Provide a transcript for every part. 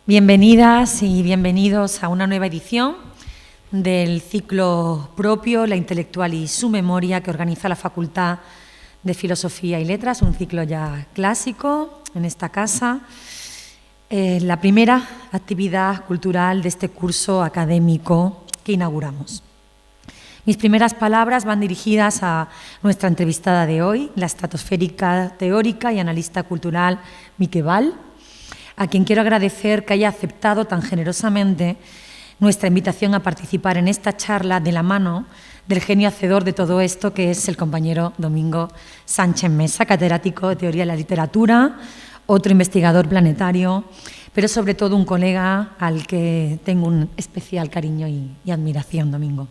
Bienvenidas y bienvenidos a una nueva edición del ciclo propio, la intelectual y su memoria que organiza la Facultad de Filosofía y Letras, un ciclo ya clásico en esta casa. La primera actividad cultural de este curso académico que inauguramos. Mis primeras palabras van dirigidas a nuestra entrevistada de hoy, la estratosférica teórica y analista cultural Mieke Bal, a quien quiero agradecer que haya aceptado tan generosamente nuestra invitación a participar en esta charla de la mano del genio hacedor de todo esto, que es el compañero Domingo Sánchez Mesa, catedrático de Teoría de la Literatura, otro investigador planetario, pero sobre todo un colega al que tengo un especial cariño y admiración, Domingo.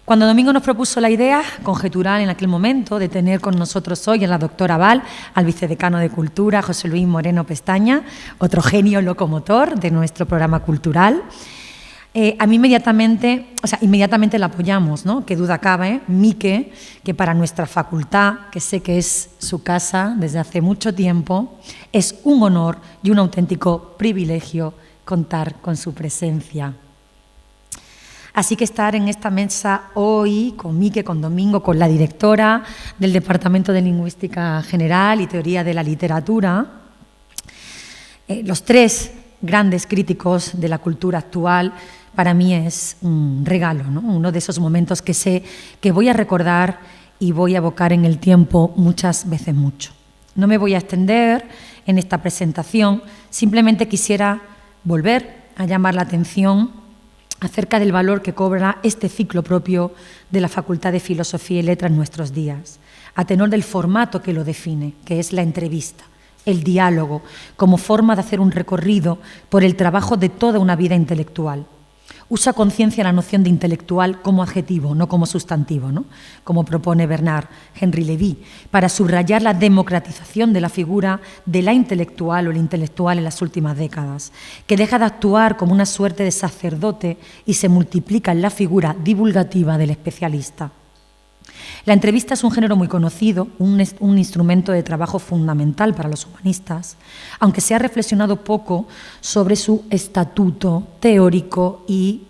Cuando Domingo nos propuso la idea conjetural en aquel momento de tener con nosotros hoy a la doctora Bal, al vicedecano de Cultura, José Luis Moreno Pestaña, otro genio locomotor de nuestro programa cultural, a mí inmediatamente la apoyamos, ¿no? Qué duda cabe, Mieke, que para nuestra facultad, que sé que es su casa desde hace mucho tiempo, es un honor y un auténtico privilegio contar con su presencia. Así que estar en esta mesa hoy con Mieke, con Domingo, con la directora del Departamento de Lingüística General y Teoría de la Literatura, los tres grandes críticos de la cultura actual, para mí es un regalo, ¿no? Uno de esos momentos que sé que voy a recordar y voy a evocar en el tiempo muchas veces mucho. No me voy a extender en esta presentación, simplemente quisiera volver a llamar la atención acerca del valor que cobra este ciclo propio de la Facultad de Filosofía y Letras en nuestros días, a tenor del formato que lo define, que es la entrevista, el diálogo, como forma de hacer un recorrido por el trabajo de toda una vida intelectual. Usa conciencia la noción de intelectual como adjetivo, no como sustantivo, ¿no? Como propone Bernard Henry Lévy, para subrayar la democratización de la figura de la intelectual o el intelectual en las últimas décadas, que deja de actuar como una suerte de sacerdote y se multiplica en la figura divulgativa del especialista. La entrevista es un género muy conocido, un instrumento de trabajo fundamental para los humanistas, aunque se ha reflexionado poco sobre su estatuto teórico y,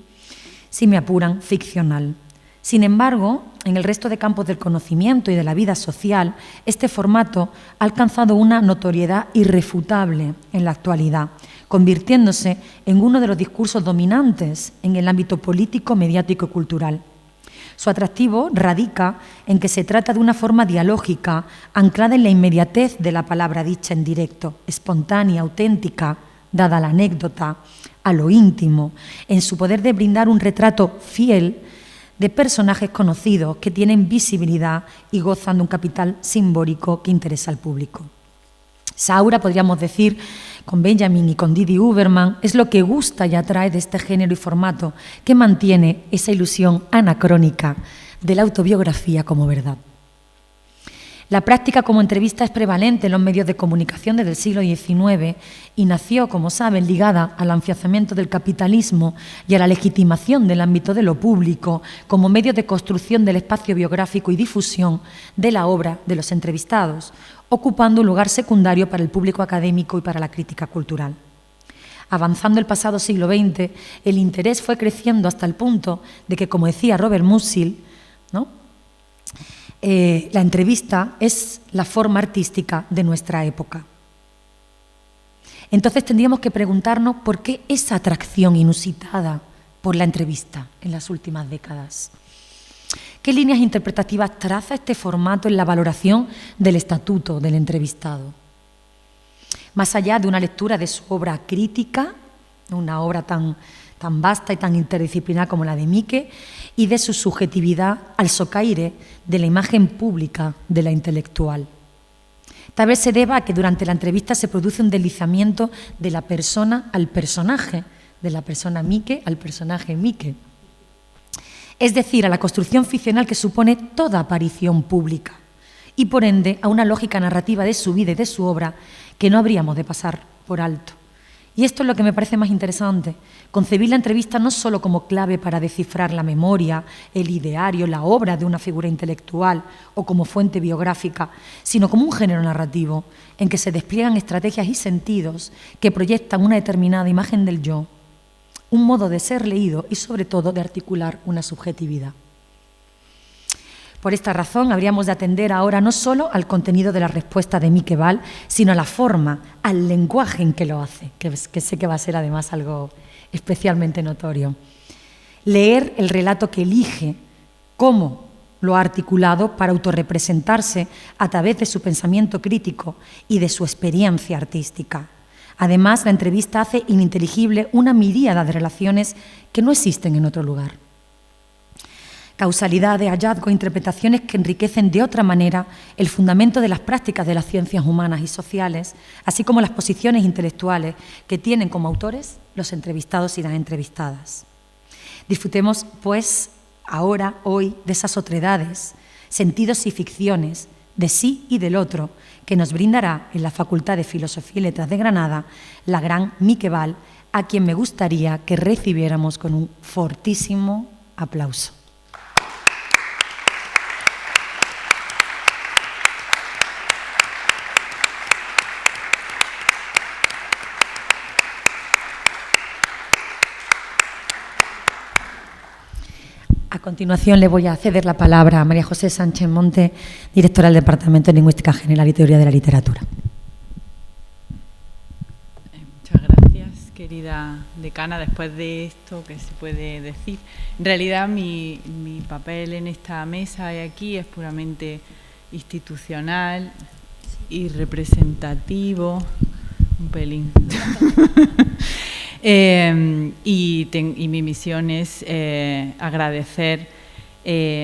si me apuran, ficcional. Sin embargo, en el resto de campos del conocimiento y de la vida social, este formato ha alcanzado una notoriedad irrefutable en la actualidad, convirtiéndose en uno de los discursos dominantes en el ámbito político, mediático y cultural. Su atractivo radica en que se trata de una forma dialógica, anclada en la inmediatez de la palabra dicha en directo, espontánea, auténtica, dada la anécdota, a lo íntimo, en su poder de brindar un retrato fiel de personajes conocidos que tienen visibilidad y gozan de un capital simbólico que interesa al público. Saura, podríamos decir, con Benjamin y con Didi Huberman, es lo que gusta y atrae de este género y formato que mantiene esa ilusión anacrónica de la autobiografía como verdad. La práctica como entrevista es prevalente en los medios de comunicación desde el siglo XIX y nació, como saben, ligada al afianzamiento del capitalismo y a la legitimación del ámbito de lo público como medio de construcción del espacio biográfico y difusión de la obra de los entrevistados, ocupando un lugar secundario para el público académico y para la crítica cultural. Avanzando el pasado siglo XX, el interés fue creciendo hasta el punto de que, como decía Robert Musil, ¿no? La entrevista es la forma artística de nuestra época. Entonces tendríamos que preguntarnos por qué esa atracción inusitada por la entrevista en las últimas décadas. ¿Qué líneas interpretativas traza este formato en la valoración del estatuto del entrevistado? Más allá de una lectura de su obra crítica, una obra tan vasta y tan interdisciplinar como la de Mieke, y de su subjetividad al socaire de la imagen pública de la intelectual. Tal vez se deba a que durante la entrevista se produce un deslizamiento de la persona al personaje, de la persona Mieke al personaje Mieke. Es decir, a la construcción ficcional que supone toda aparición pública y, por ende, a una lógica narrativa de su vida y de su obra que no habríamos de pasar por alto Y esto es lo que me parece más interesante, concebir la entrevista no solo como clave para descifrar la memoria, el ideario, la obra de una figura intelectual o como fuente biográfica, sino como un género narrativo en que se despliegan estrategias y sentidos que proyectan una determinada imagen del yo, un modo de ser leído y sobre todo de articular una subjetividad. Por esta razón, habríamos de atender ahora no solo al contenido de la respuesta de Mieke Bal, sino a la forma, al lenguaje en que lo hace, que sé que va a ser además algo especialmente notorio. Leer el relato que elige, cómo lo ha articulado para autorrepresentarse a través de su pensamiento crítico y de su experiencia artística. Además, la entrevista hace ininteligible una miríada de relaciones que no existen en otro lugar. Causalidad de hallazgo, interpretaciones que enriquecen de otra manera el fundamento de las prácticas de las ciencias humanas y sociales, así como las posiciones intelectuales que tienen como autores los entrevistados y las entrevistadas. Disfrutemos, pues, ahora, hoy, de esas otredades, sentidos y ficciones, de sí y del otro, que nos brindará en la Facultad de Filosofía y Letras de Granada la gran Mieke Bal, a quien me gustaría que recibiéramos con un fortísimo aplauso. A continuación le voy a ceder la palabra a María José Sánchez Monte, directora del Departamento de Lingüística General y Teoría de la Literatura. Muchas gracias, querida decana. Después de esto, ¿qué se puede decir? En realidad, mi papel en esta mesa y aquí es puramente institucional y representativo, un pelín. Y mi misión es agradecer,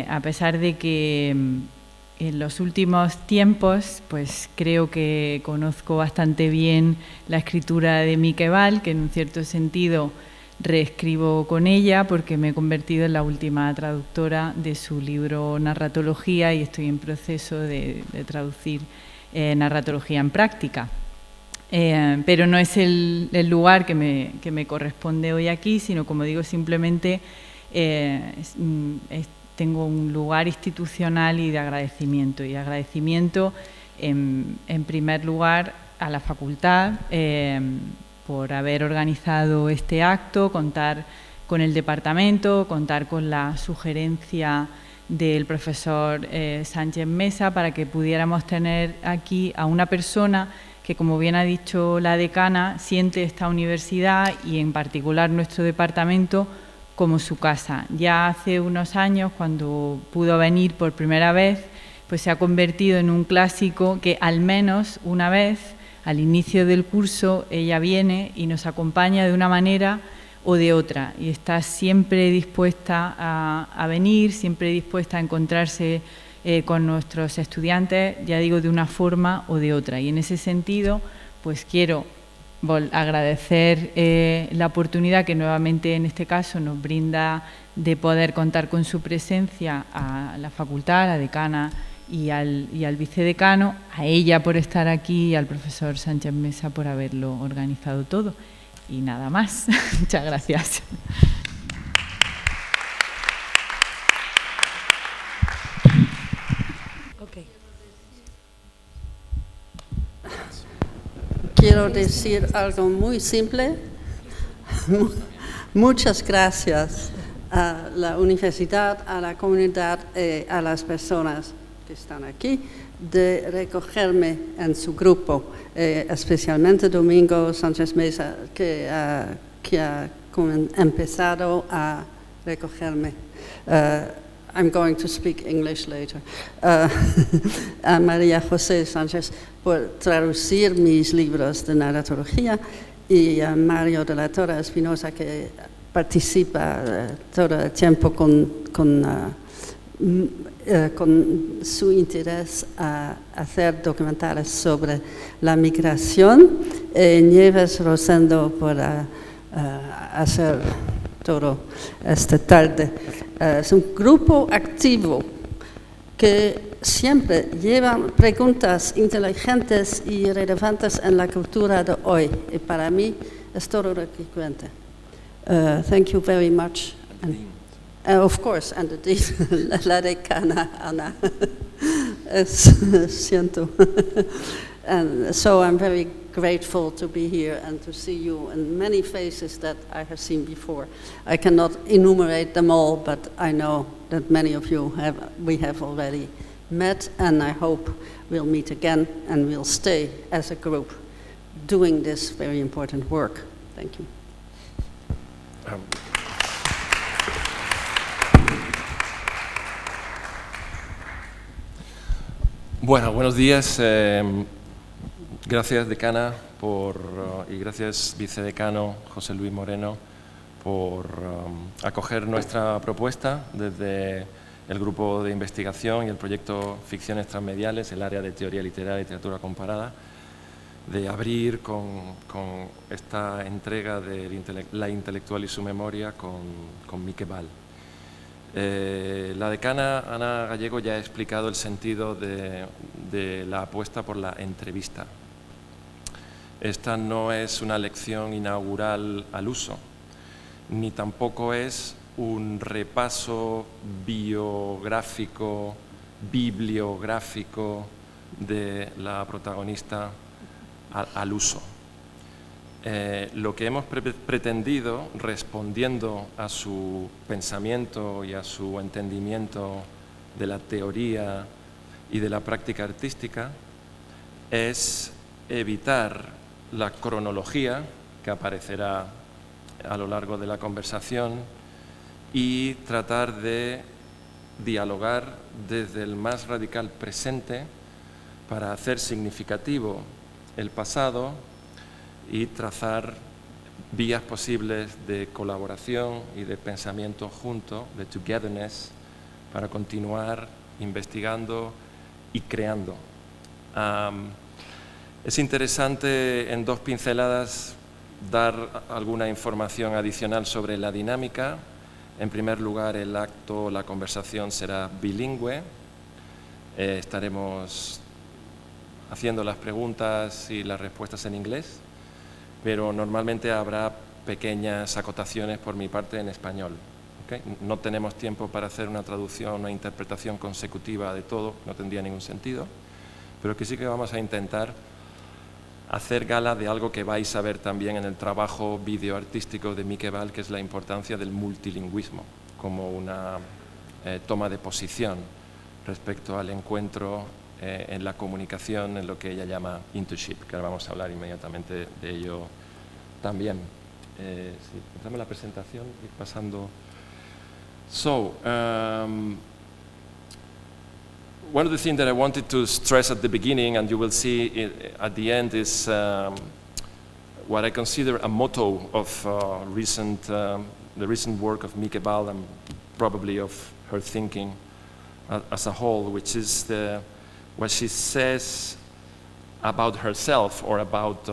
a pesar de que en los últimos tiempos, pues creo que conozco bastante bien la escritura de Mieke Bal, que en un cierto sentido reescribo con ella porque me he convertido en la última traductora de su libro Narratología y estoy en proceso de traducir narratología en práctica. Pero no es el lugar que me corresponde hoy aquí, sino, como digo, simplemente tengo un lugar institucional y de agradecimiento. Y agradecimiento, en primer lugar, a la Facultad por haber organizado este acto, contar con el departamento, contar con la sugerencia del profesor Sánchez Mesa para que pudiéramos tener aquí a una persona que, como bien ha dicho la decana, siente esta universidad y en particular nuestro departamento como su casa. Ya hace unos años, cuando pudo venir por primera vez, pues se ha convertido en un clásico que al menos una vez, al inicio del curso, ella viene y nos acompaña de una manera o de otra y está siempre dispuesta a venir, siempre dispuesta a encontrarse con nuestros estudiantes, ya digo, de una forma o de otra. Y en ese sentido, pues quiero agradecer la oportunidad que nuevamente en este caso nos brinda de poder contar con su presencia a la facultad, a la decana y al vicedecano, a ella por estar aquí y al profesor Sánchez Mesa por haberlo organizado todo. Y nada más. Muchas gracias. Quiero decir algo muy simple. Muchas gracias a la universidad, a la comunidad, a las personas que están aquí, de recogerme en su grupo, especialmente Domingo Sánchez Mesa, que ha empezado a recogerme. I'm going to speak English later. A María José Sánchez por traducir mis libros de narratología y a Mario de la Torre Espinosa, que participa todo el tiempo con su interés a hacer documentales sobre la migración, Nieves Rosendo por hacer todo esta tarde. Es un grupo activo que siempre lleva preguntas inteligentes y relevantes en la cultura de hoy. Y para mí Es todo lo que cuenta. Thank you very much. And, of course, and the dean, la decana, Ana. Siento. And so I'm very grateful to be here and to see you and many faces that I have seen before. I cannot enumerate them all, but I know that many of you we have already met, and I hope we'll meet again and we'll stay as a group doing this very important work. Thank you. Bueno, buenos días. Gracias, decana, y gracias, vicedecano José Luis Moreno, por acoger nuestra propuesta desde el grupo de investigación y el proyecto Ficciones Transmediales, el área de Teoría Literaria y Literatura Comparada, de abrir con esta entrega de la Intelectual y su Memoria con Mieke Bal. La decana Ana Gallego ya ha explicado el sentido de la apuesta por la entrevista. Esta no es una lección inaugural al uso, ni tampoco es un repaso biográfico, bibliográfico de la protagonista al uso. Lo que hemos pretendido, respondiendo a su pensamiento y a su entendimiento de la teoría y de la práctica artística, es evitar la cronología que aparecerá a lo largo de la conversación y tratar de dialogar desde el más radical presente para hacer significativo el pasado y trazar vías posibles de colaboración y de pensamiento junto, de togetherness, para continuar investigando y creando. Es interesante en dos pinceladas dar alguna información adicional sobre la dinámica. En primer lugar, el acto, la conversación será bilingüe. Estaremos haciendo las preguntas y las respuestas en inglés, pero normalmente habrá pequeñas acotaciones por mi parte en español. ¿Okay? No tenemos tiempo para hacer una traducción o interpretación consecutiva de todo, no tendría ningún sentido, pero que sí que vamos a intentar hacer gala de algo que vais a ver también en el trabajo videoartístico de Mieke Bal, que es la importancia del multilingüismo como una toma de posición respecto al encuentro en la comunicación, en lo que ella llama internship, que ahora vamos a hablar inmediatamente de ello también. Si entramos la presentación, ir pasando. So, one of the things that I wanted to stress at the beginning, and you will see at the end, is what I consider a motto of the recent work of Mieke Bal and probably of her thinking as a whole, which is what she says about herself or about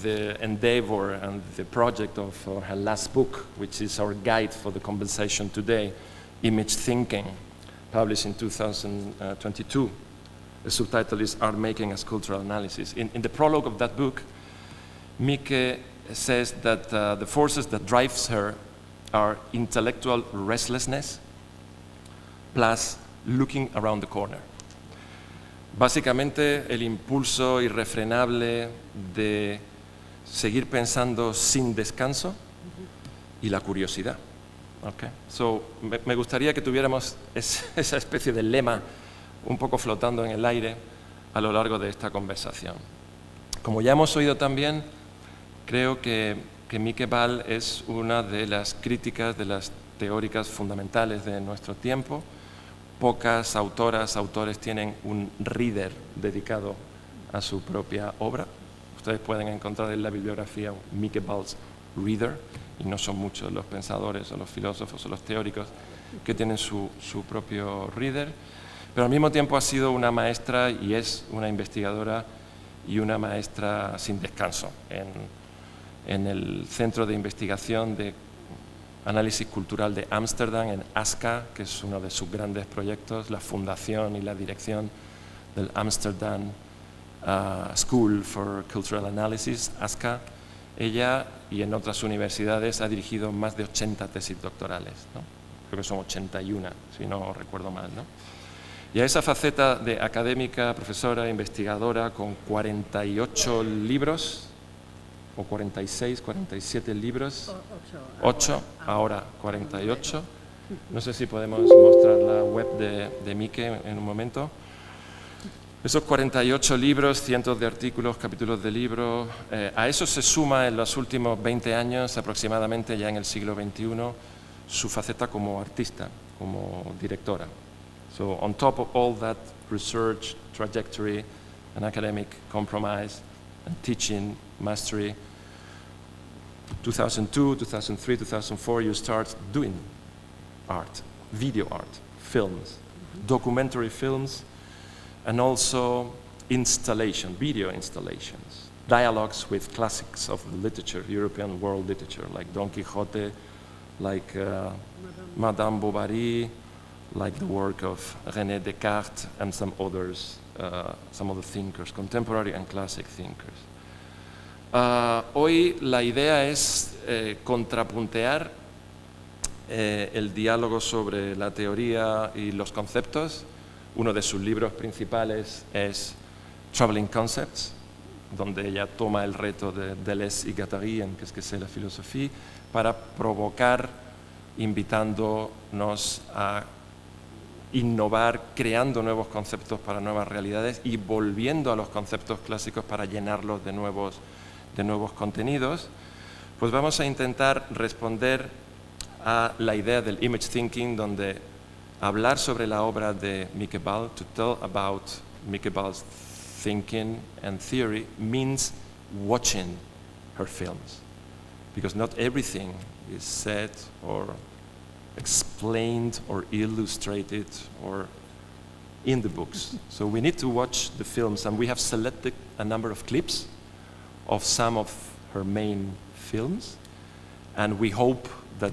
the endeavor and the project of her last book, which is our guide for the conversation today, Image Thinking, published in 2022. The subtitle is Art Making as Cultural Analysis. In the prologue of that book, Mieke says that the forces that drives her are intellectual restlessness plus looking around the corner. Básicamente, el impulso irrefrenable de seguir pensando sin descanso y la curiosidad. Okay. So, me gustaría que tuviéramos esa especie de lema un poco flotando en el aire a lo largo de esta conversación. Como ya hemos oído también, creo que Mieke Bal es una de las críticas, de las teóricas fundamentales de nuestro tiempo. Pocas autoras, autores tienen un reader dedicado a su propia obra. Ustedes pueden encontrar en la bibliografía Mieke Bal's Reader, y no son muchos los pensadores o los filósofos o los teóricos que tienen su propio reader, pero al mismo tiempo ha sido una maestra y es una investigadora y una maestra sin descanso en el Centro de Investigación de Análisis Cultural de Ámsterdam, en Esta, que es uno de sus grandes proyectos, la fundación y la dirección del Amsterdam School for Cultural Analysis, Esta, Ella, y en otras universidades, ha dirigido más de 80 tesis doctorales, ¿no? Creo que son 81, si no recuerdo mal, ¿no? Y a esa faceta de académica, profesora, investigadora, con 48 libros, o 46, 47 libros, 8, ahora 48. No sé si podemos mostrar la web de Mieke en un momento. Esos 48 libros, cientos de artículos, capítulos de libros, a eso se suma en los últimos 20 años, aproximadamente ya en el siglo XXI, su faceta como artista, como directora. So on top of all that research, trajectory, and academic compromise, and teaching, mastery, 2002, 2003, 2004, you start doing art, video art, films, documentary films, and also installation, video installations, dialogues with classics of literature, European world literature, like Don Quixote, like Madame Bovary, like the work of René Descartes and some others, some other thinkers, contemporary and classic thinkers. Hoy la idea es contrapuntear el diálogo sobre la teoría y los conceptos. Uno de sus libros principales es Traveling Concepts, donde ella toma el reto de Deleuze y Guattari en Qu'est-ce que c'est la philosophie, para provocar, invitándonos a innovar, creando nuevos conceptos para nuevas realidades y volviendo a los conceptos clásicos para llenarlos de nuevos contenidos. Pues vamos a intentar responder a la idea del image thinking, donde hablar sobre la obra de Mieke Bal, to tell about Mieke Bal's thinking and theory, means watching her films, because not everything is said or explained or illustrated or in the books. So we need to watch the films, and we have selected a number of clips of some of her main films, and we hope that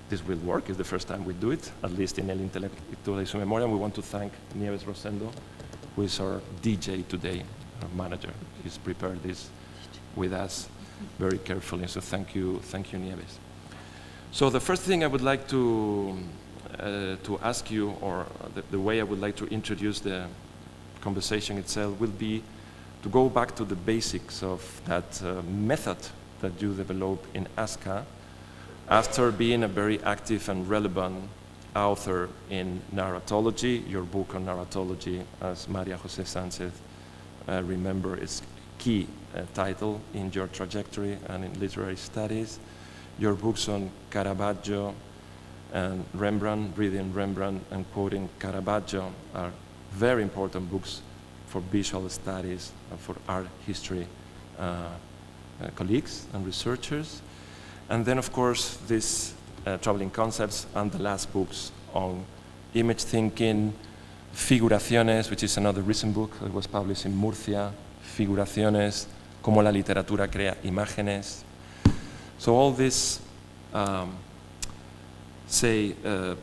this will work. It's the first time we do it, at least in el Intelectual y su Memoria. We want to thank Nieves Rosendo, who is our DJ today, our manager. He's prepared this with us very carefully, so thank you Nieves. So the first thing I would like to ask you, or the way I would like to introduce the conversation itself, will be to go back to the basics of that method that you developed in ASCA, after being a very active and relevant author in narratology. Your book on narratology, as Maria José Sánchez remember, is key title in your trajectory and in literary studies. Your books on Caravaggio and Rembrandt, reading Rembrandt and quoting Caravaggio, are very important books for visual studies and for art history colleagues and researchers. And then, of course, these Traveling Concepts and the last books on image thinking, Figuraciones, which is another recent book that was published in Murcia, Figuraciones, Cómo la literatura crea imágenes. So all these,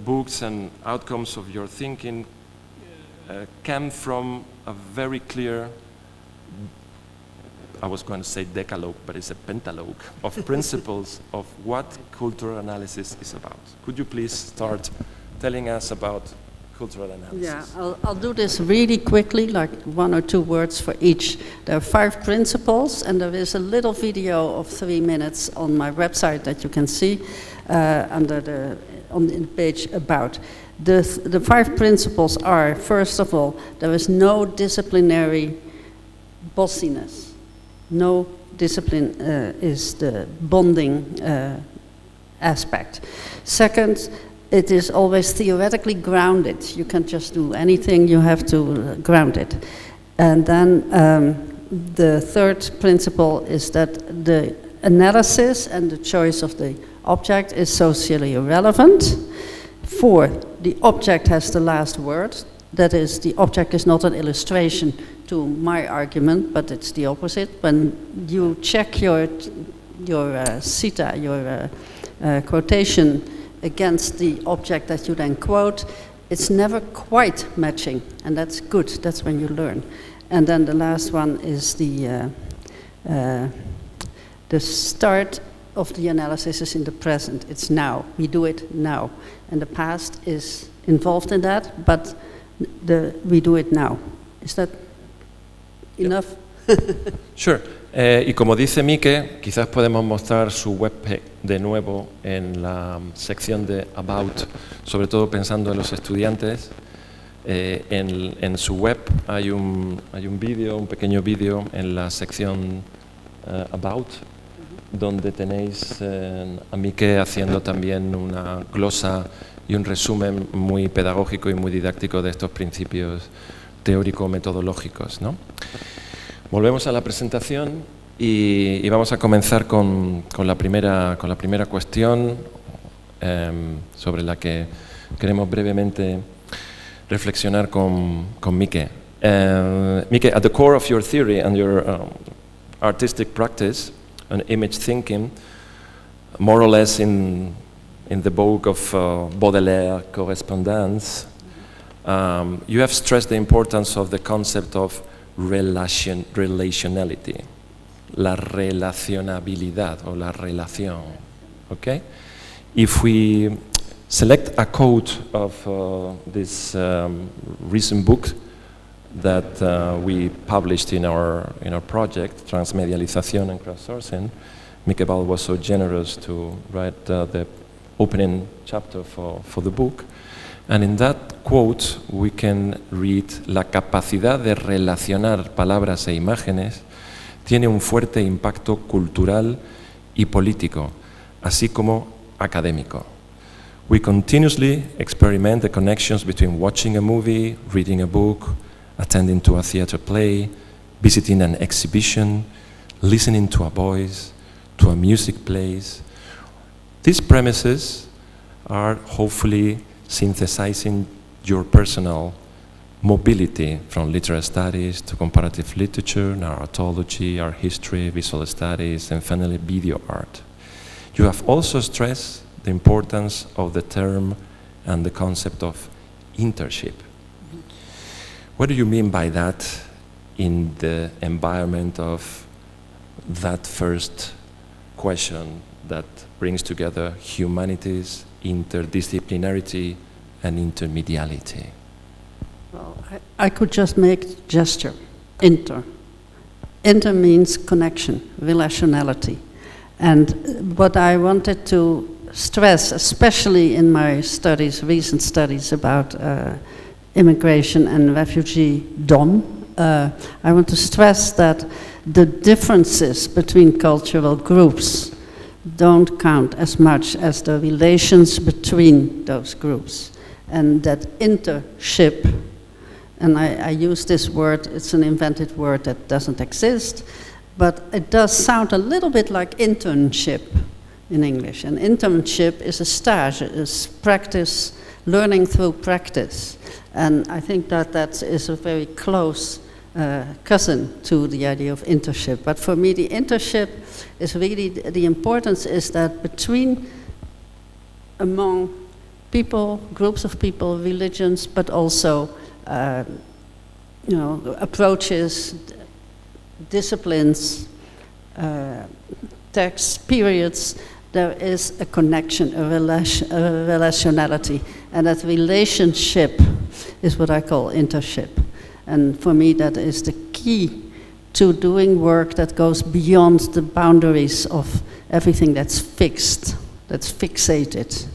books and outcomes of your thinking came from a very clear, I was going to say decalogue, but it's a pentalogue of principles of what cultural analysis is about. Could you please start telling us about cultural analysis? Yeah, I'll do this really quickly, like 1 or 2 words for each. There are 5 principles, and there is a little video of 3 minutes on my website that you can see on the page about. The 5 principles are, first of all, there is no disciplinary bossiness. No discipline is the bonding aspect. Second, it is always theoretically grounded. You can't just do anything, you have to ground it. And then the third principle is that the analysis and the choice of the object is socially irrelevant. 4, the object has the last word. That is, the object is not an illustration to my argument, but it's the opposite. When you check your cita, your quotation against the object that you then quote, it's never quite matching, and that's good. That's when you learn. And then the last one is the The start of the analysis is in the present. It's now. We do it now. And the past is involved in that, but we do it now. Is that enough? Sure. Y como dice Mieke, quizás podemos mostrar su webpage de nuevo en la sección de About, sobre todo pensando en los estudiantes. En su web hay un vídeo, un pequeño vídeo en la sección About, donde tenéis a Mieke haciendo también una glosa y un resumen muy pedagógico y muy didáctico de estos principios teórico-metodológicos, ¿no? Volvemos a la presentación y vamos a comenzar con la primera cuestión sobre la que queremos brevemente reflexionar con Mieke. Mieke, at the core of your theory and your artistic practice and image thinking, more or less in the book of Baudelaire, Correspondance, you have stressed the importance of the concept of relationality, la relacionabilidad o la relación. Okay? If we select a quote of this recent book that we published in our project, Transmedialización and Crowdsourcing, Mieke Bal was so generous to write the opening chapter for the book. And in that quote we can read: la capacidad de relacionar palabras e imágenes tiene un fuerte impacto cultural y político, así como académico. We continuously experiment the connections between watching a movie, reading a book, attending to a theater play, visiting an exhibition, listening to a voice, to a music place. These premises are hopefully synthesizing your personal mobility from literary studies to comparative literature, narratology, art history, visual studies, and finally video art. You have also stressed the importance of the term and the concept of internship. What do you mean by that in the environment of that first question that brings together humanities, interdisciplinarity, and intermediality? Well, I could just make gesture, inter. Inter means connection, relationality. And what I wanted to stress, especially in my studies, recent studies about immigration and refugee-dom, I want to stress that the differences between cultural groups don't count as much as the relations between those groups. And that intership, and I use this word, it's an invented word that doesn't exist, but it does sound a little bit like internship in English. An internship is a stage, is practice, learning through practice. And I think that is a very close cousin to the idea of internship. But for me, the internship is really, the importance is that among people, groups of people, religions, but also, approaches, disciplines, texts, periods, there is a connection, a relationality, and that relationship is what I call internship. And for me, that is the key to doing work that goes beyond the boundaries of everything that's fixed, that's fixated.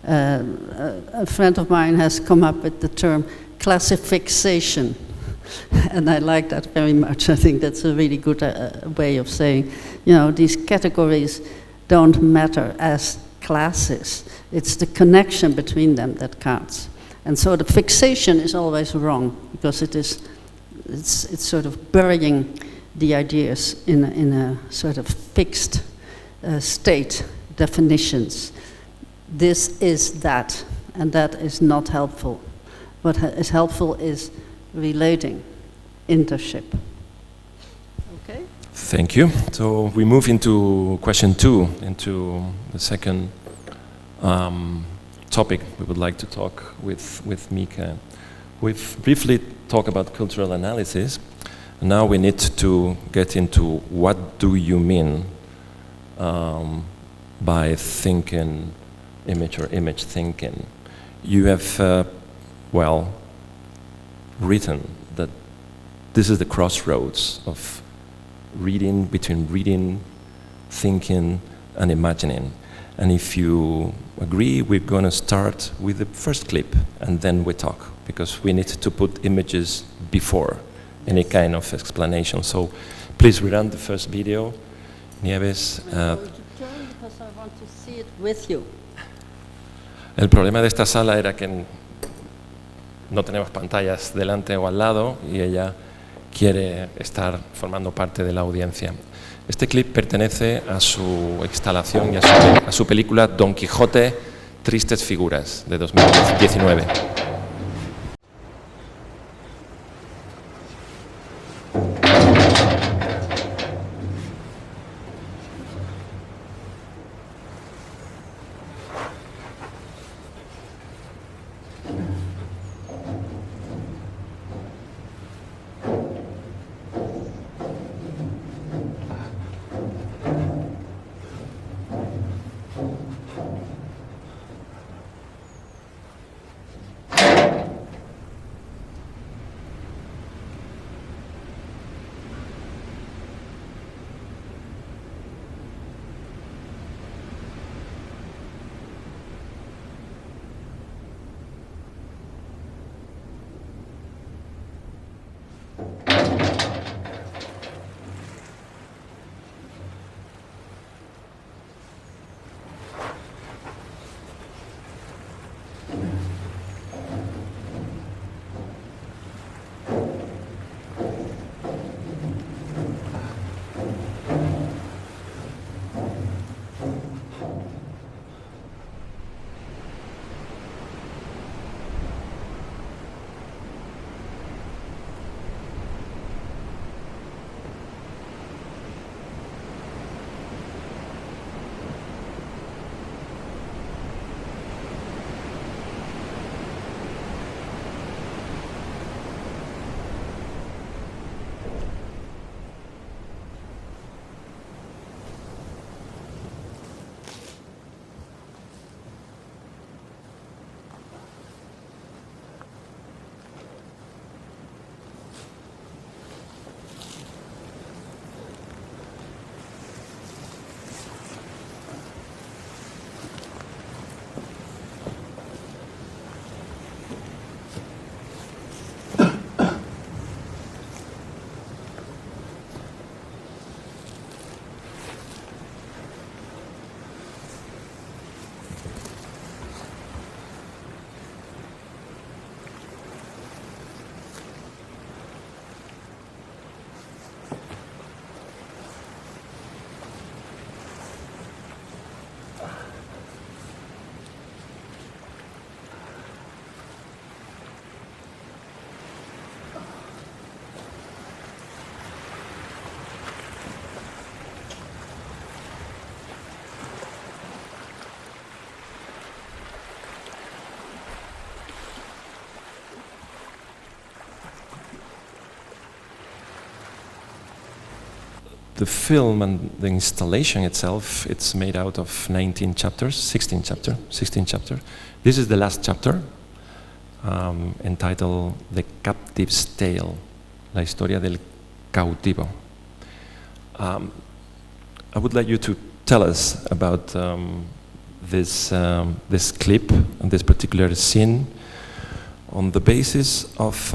A friend of mine has come up with the term classifixation, and I like that very much. I think that's a really good way of saying, these categories don't matter as classes. It's the connection between them that counts. And so the fixation is always wrong, because it's sort of burying the ideas in a sort of fixed state, definitions. This is that, and that is not helpful. What is helpful is relating, intership. Okay? Thank you. So we move into question 2, into the second topic we would like to talk with Mieke. We've briefly talked about cultural analysis. Now we need to get into what do you mean by thinking image or image thinking. You have, well, written that this is the crossroads of reading, between reading, thinking, and imagining. And if you agree, we're going to start with the first clip, and then we talk, because we need to put images before any kind of explanation. So please rerun the first video. Nieves. Because I want to see it with you. El problema de esta sala era que no tenemos pantallas delante o al lado y ella quiere estar formando parte de la audiencia. Este clip pertenece a su instalación y a su película Don Quijote, Tristes Figuras, de 2019. The film and the installation itself, it's made out of 16 chapters. This is the last chapter, entitled The Captive's Tale, la historia del cautivo. I would like you to tell us about this clip and this particular scene on the basis of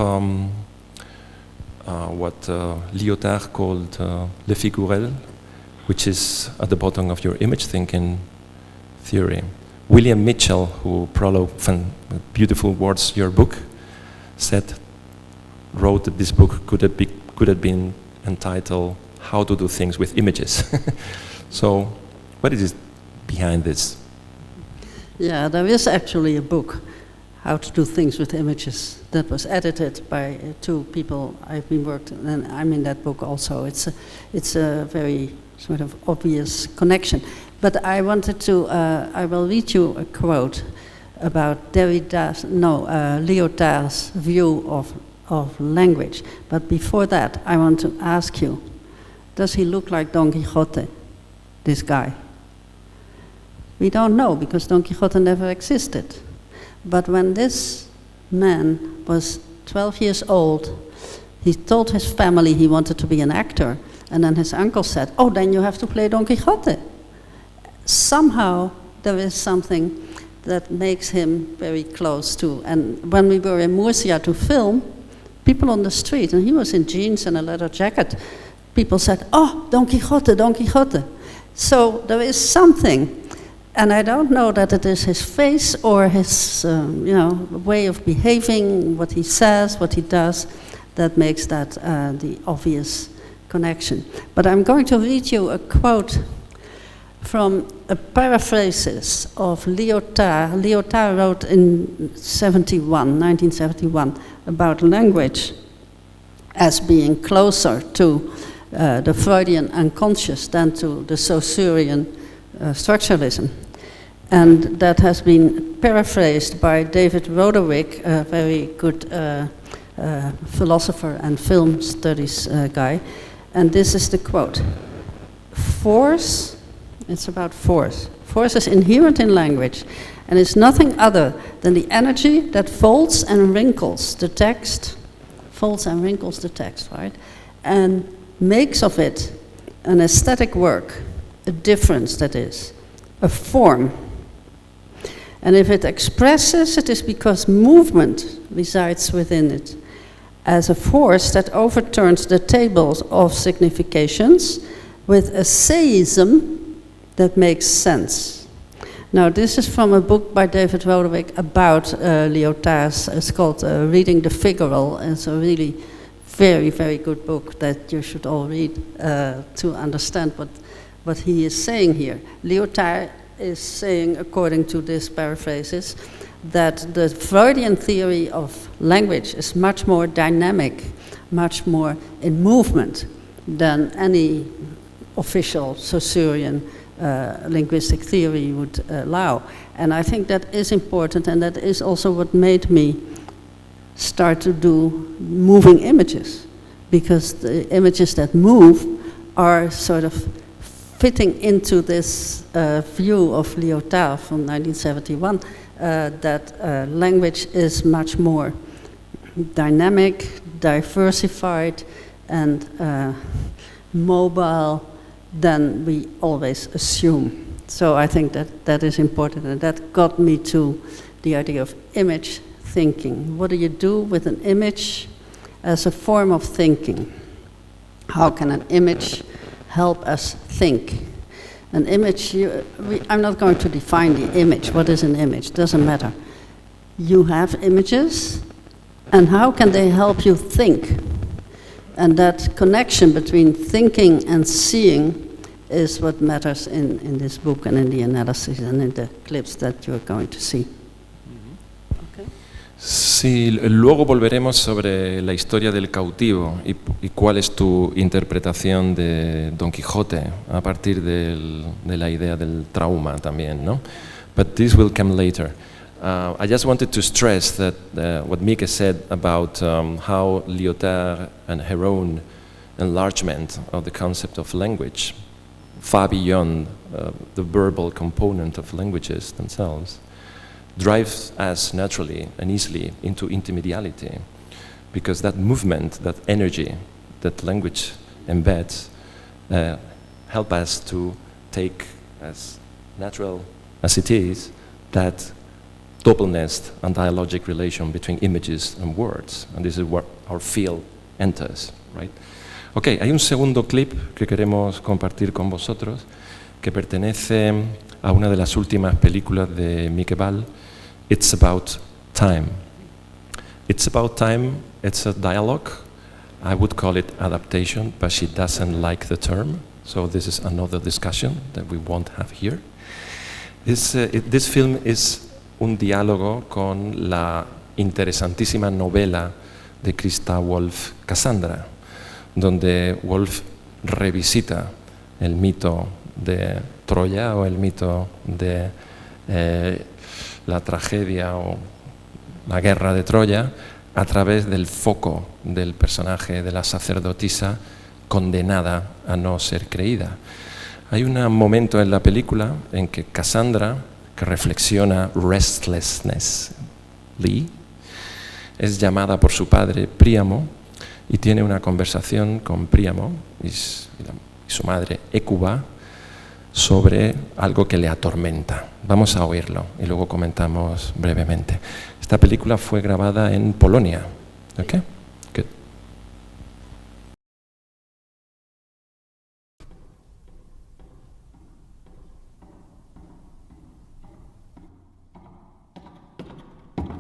what Lyotard called le figurel, which is at the bottom of your image thinking theory. William Mitchell, who prologued beautiful words your book, wrote that this book could have been entitled How to Do Things with Images. So, what is behind this? Yeah, there is actually a book, How to Do Things with Images, that was edited by two people I've been working, and I'm in that book also. It's a very sort of obvious connection. But I wanted to, I will read you a quote about Lyotard's view of language. But before that, I want to ask you, does he look like Don Quixote? this guy? We don't know, because Don Quixote never existed. But when this man was 12 years old, he told his family he wanted to be an actor, and then his uncle said, "Oh, then you have to play Don Quixote." Somehow there is something that makes him very close to. And when we were in Murcia to film, people on the street, and he was in jeans and a leather jacket, people said, "Oh, Don Quixote, Don Quixote." So there is something, and I don't know that it is his face or his way of behaving, what he says, what he does, that makes that the obvious connection. But I'm going to read you a quote from a paraphrases of Lyotard. Lyotard wrote in 1971, about language as being closer to the Freudian unconscious than to the Saussurean structuralism. And that has been paraphrased by David Roderick, a very good philosopher and film studies guy. And this is the quote: "Force," it's about force. "Force is inherent in language and is nothing other than the energy that folds and wrinkles the text, right? And makes of it an aesthetic work, a difference, that is, a form. And if it expresses, it is because movement resides within it, as a force that overturns the tables of significations with a seism that makes sense." Now, this is from a book by David Roderick about Lyotard's. It's called Reading the Figaro. It's a really very, very good book that you should all read to understand what he is saying here. Lyotard is saying, according to this paraphrases, that the Freudian theory of language is much more dynamic, much more in movement than any official Saussurean linguistic theory would allow. And I think that is important, and that is also what made me start to do moving images, because the images that move are sort of fitting into this view of Lyotard from 1971, that language is much more dynamic, diversified, and mobile than we always assume. So I think that is important, and that got me to the idea of image thinking. What do you do with an image as a form of thinking? How can an image help us think? An image, I'm not going to define the image. What is an image? Doesn't matter. You have images, and how can they help you think? And that connection between thinking and seeing is what matters in this book and in the analysis and in the clips that you're going to see. Okay. Sí, luego volveremos sobre la historia del cautivo y cuál es tu interpretación de Don Quijote a partir de la idea del trauma también, ¿no? But this will come later. I just wanted to stress that what Mieke said about how Lyotard and her own enlargement of the concept of language, far beyond the verbal component of languages themselves, drives us naturally and easily into intermediality, because that movement, that energy that language embeds, help us to take as natural as it is that doubleness and dialogic relation between images and words, and this is where our field enters, right? Ok, hay un segundo clip que queremos compartir con vosotros que pertenece a una de las últimas películas de Mieke Bal, It's About Time. It's About Time, it's a dialogue. I would call it adaptation, but she doesn't like the term, so this is another discussion that we won't have here. This film is un diálogo con la interesantísima novela de Christa Wolf, Cassandra, donde Wolf revisita el mito de Troya o el mito de la tragedia o la guerra de Troya a través del foco del personaje de la sacerdotisa condenada a no ser creída. Hay un momento en la película en que Cassandra, que reflexiona restlessnessly, es llamada por su padre Príamo y tiene una conversación con Príamo y su madre Hécuba sobre algo que le atormenta. Vamos a oírlo y luego comentamos brevemente. Esta película fue grabada en Polonia. ¿Okay? Good.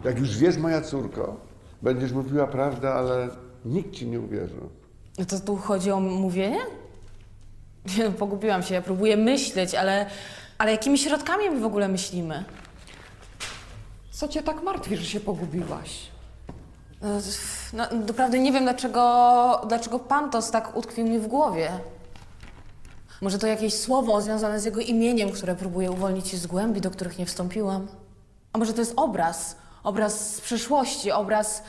Jak już wiesz, moja córko, będziesz mówiła prawdę, ale nikt ci nie uwierzy. No to tu chodzi o mówienie? Nie, no, pogubiłam się, ja próbuję myśleć, ale jakimi środkami my w ogóle myślimy? Co cię tak martwi, że się pogubiłaś? No, doprawdy nie wiem, dlaczego Pantos tak utkwił mi w głowie. Może to jakieś słowo związane z jego imieniem, które próbuję uwolnić się z głębi, do których nie wstąpiłam. A może to jest obraz z przyszłości, obraz,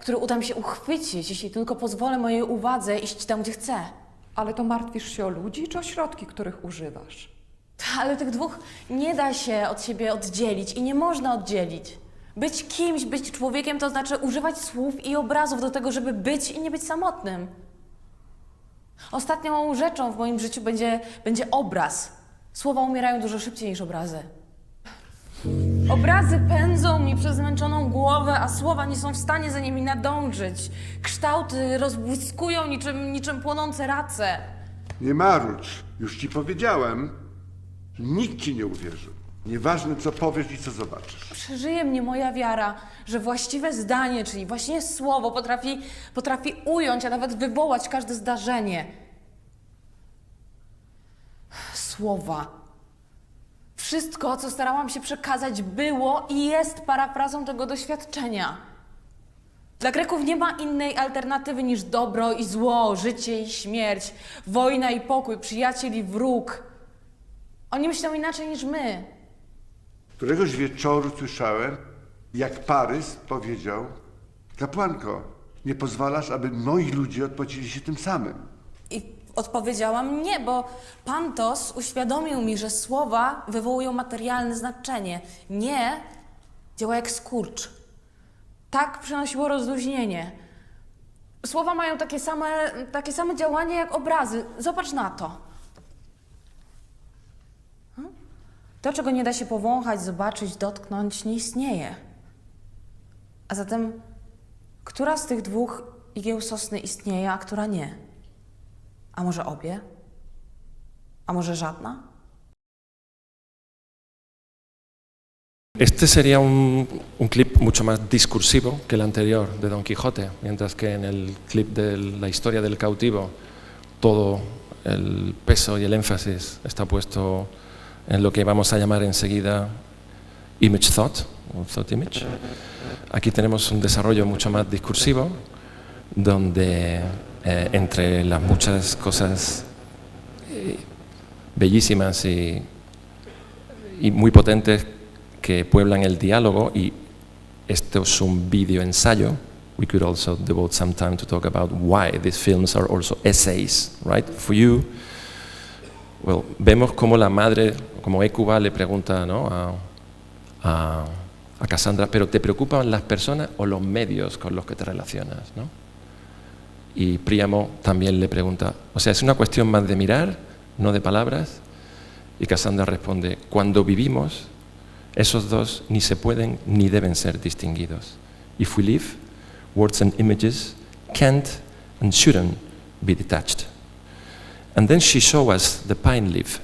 który uda mi się uchwycić, jeśli tylko pozwolę mojej uwadze iść tam, gdzie chcę. Ale to martwisz się o ludzi czy o środki, których używasz? Ale tych dwóch nie da się od siebie oddzielić i nie można oddzielić. Być kimś, być człowiekiem to znaczy używać słów i obrazów do tego, żeby być i nie być samotnym. Ostatnią rzeczą w moim życiu będzie obraz. Słowa umierają dużo szybciej niż obrazy. Obrazy pędzą mi przez zmęczoną głowę, a słowa nie są w stanie za nimi nadążyć. Kształty rozbłyskują niczym płonące race. Nie marudź, już ci powiedziałem, nikt ci nie uwierzy. Nieważne, co powiesz i co zobaczysz. Przeżyje mnie moja wiara, że właściwe zdanie, czyli właśnie słowo potrafi ująć, a nawet wywołać każde zdarzenie. Słowa. Wszystko, co starałam się przekazać, było i jest parafrazą tego doświadczenia. Dla Greków nie ma innej alternatywy niż dobro i zło, życie i śmierć, wojna i pokój, przyjaciel i wróg. Oni myślą inaczej niż my. Któregoś wieczoru słyszałem, jak Parys powiedział: kapłanko, nie pozwalasz, aby moi ludzie odpowiedzieli się tym samym. I odpowiedziałam nie, bo Pantos uświadomił mi, że słowa wywołują materialne znaczenie. Nie działa jak skurcz. Tak przynosiło rozluźnienie. Słowa mają takie same działanie jak obrazy. Zobacz na to. To, czego nie da się powąchać, zobaczyć, dotknąć, nie istnieje. A zatem, która z tych dwóch igieł sosny istnieje, a która nie? A może obie? A może żadna? Este sería un clip mucho más discursivo que el anterior de Don Quijote, mientras que en el clip de la historia del cautivo todo el peso y el énfasis está puesto en lo que vamos a llamar enseguida image thought, o thought image. Aquí tenemos un desarrollo mucho más discursivo, donde entre las muchas cosas bellísimas y muy potentes que pueblan el diálogo, y esto es un video ensayo. We could also devote some time to talk about why these films are also essays, right? For you, well, vemos como la madre, como Hécuba le pregunta, ¿no?, a Cassandra, pero ¿te preocupan las personas o los medios con los que te relacionas, ¿no? Y Príamo también le pregunta, o sea, es una cuestión más de mirar, no de palabras. Y Cassandra responde, cuando vivimos, esos dos ni se pueden ni deben ser distinguidos. If we live, words and images can't and shouldn't be detached. And then she shows us the pine leaf,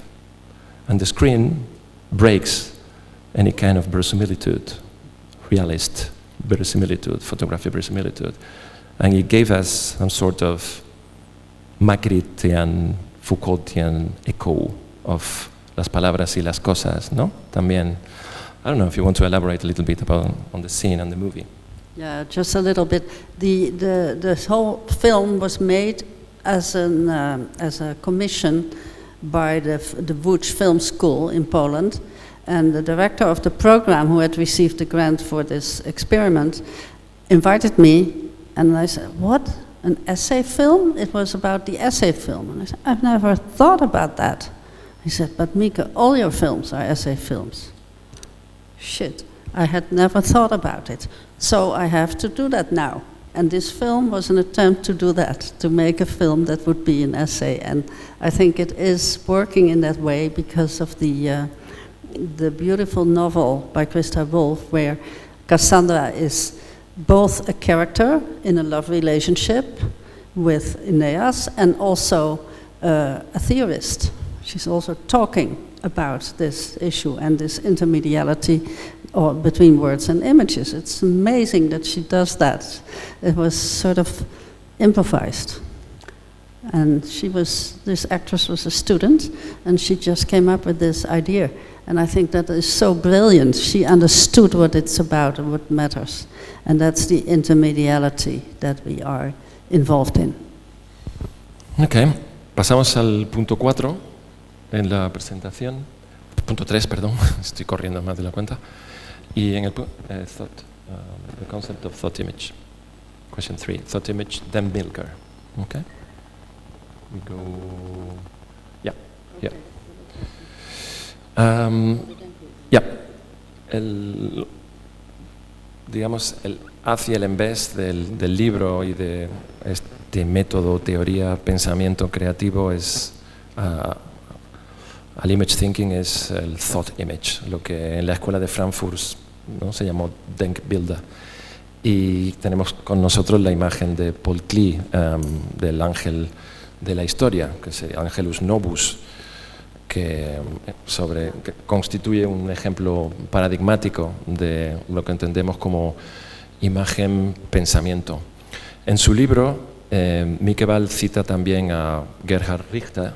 and the screen breaks any kind of verisimilitude, realist verisimilitude, photographic verisimilitude. And it gave us some sort of Macritian, Foucaultian echo of las palabras y las cosas, ¿no? También. I don't know if you want to elaborate a little bit on the scene and the movie. Yeah, just a little bit. The whole film was made as a commission by the Łódź Film School in Poland, and the director of the program, who had received the grant for this experiment, invited me, and I said, "What? an essay film. It was about the essay film. And I said, I've never thought about that. He said, but Mieke, all your films are essay films. Shit, I had never thought about it. So I have to do that now. And this film was an attempt to do that, to make a film that would be an essay. And I think it is working in that way because of the beautiful novel by Christa Wolf, where Cassandra is both a character in a love relationship with Aeneas and also a theorist. She's also talking about this issue and this intermediality or between words and images. It's amazing that she does that. It was sort of improvised. And this actress was a student, and she just came up with this idea. And I think that is so brilliant. She understood what it's about and what matters. And that's the intermediality that we are involved in. Ok, pasamos al punto 4 en la presentación. Punto 3, perdón, estoy corriendo más de la cuenta. Y en el the concept of thought image. Question 3, thought image, then Milker. Okay? We go, yeah. Digamos, el hacia el en vez del libro y de este método, teoría, pensamiento creativo es al image thinking es el thought image, lo que en la escuela de Frankfurt, ¿no?, se llamó Denkbilder. Y tenemos con nosotros la imagen de Paul Klee, del ángel de la historia, que es Angelus Novus, que constituye un ejemplo paradigmático de lo que entendemos como imagen-pensamiento. En su libro, Mieke Bal cita también a Gerhard Richter.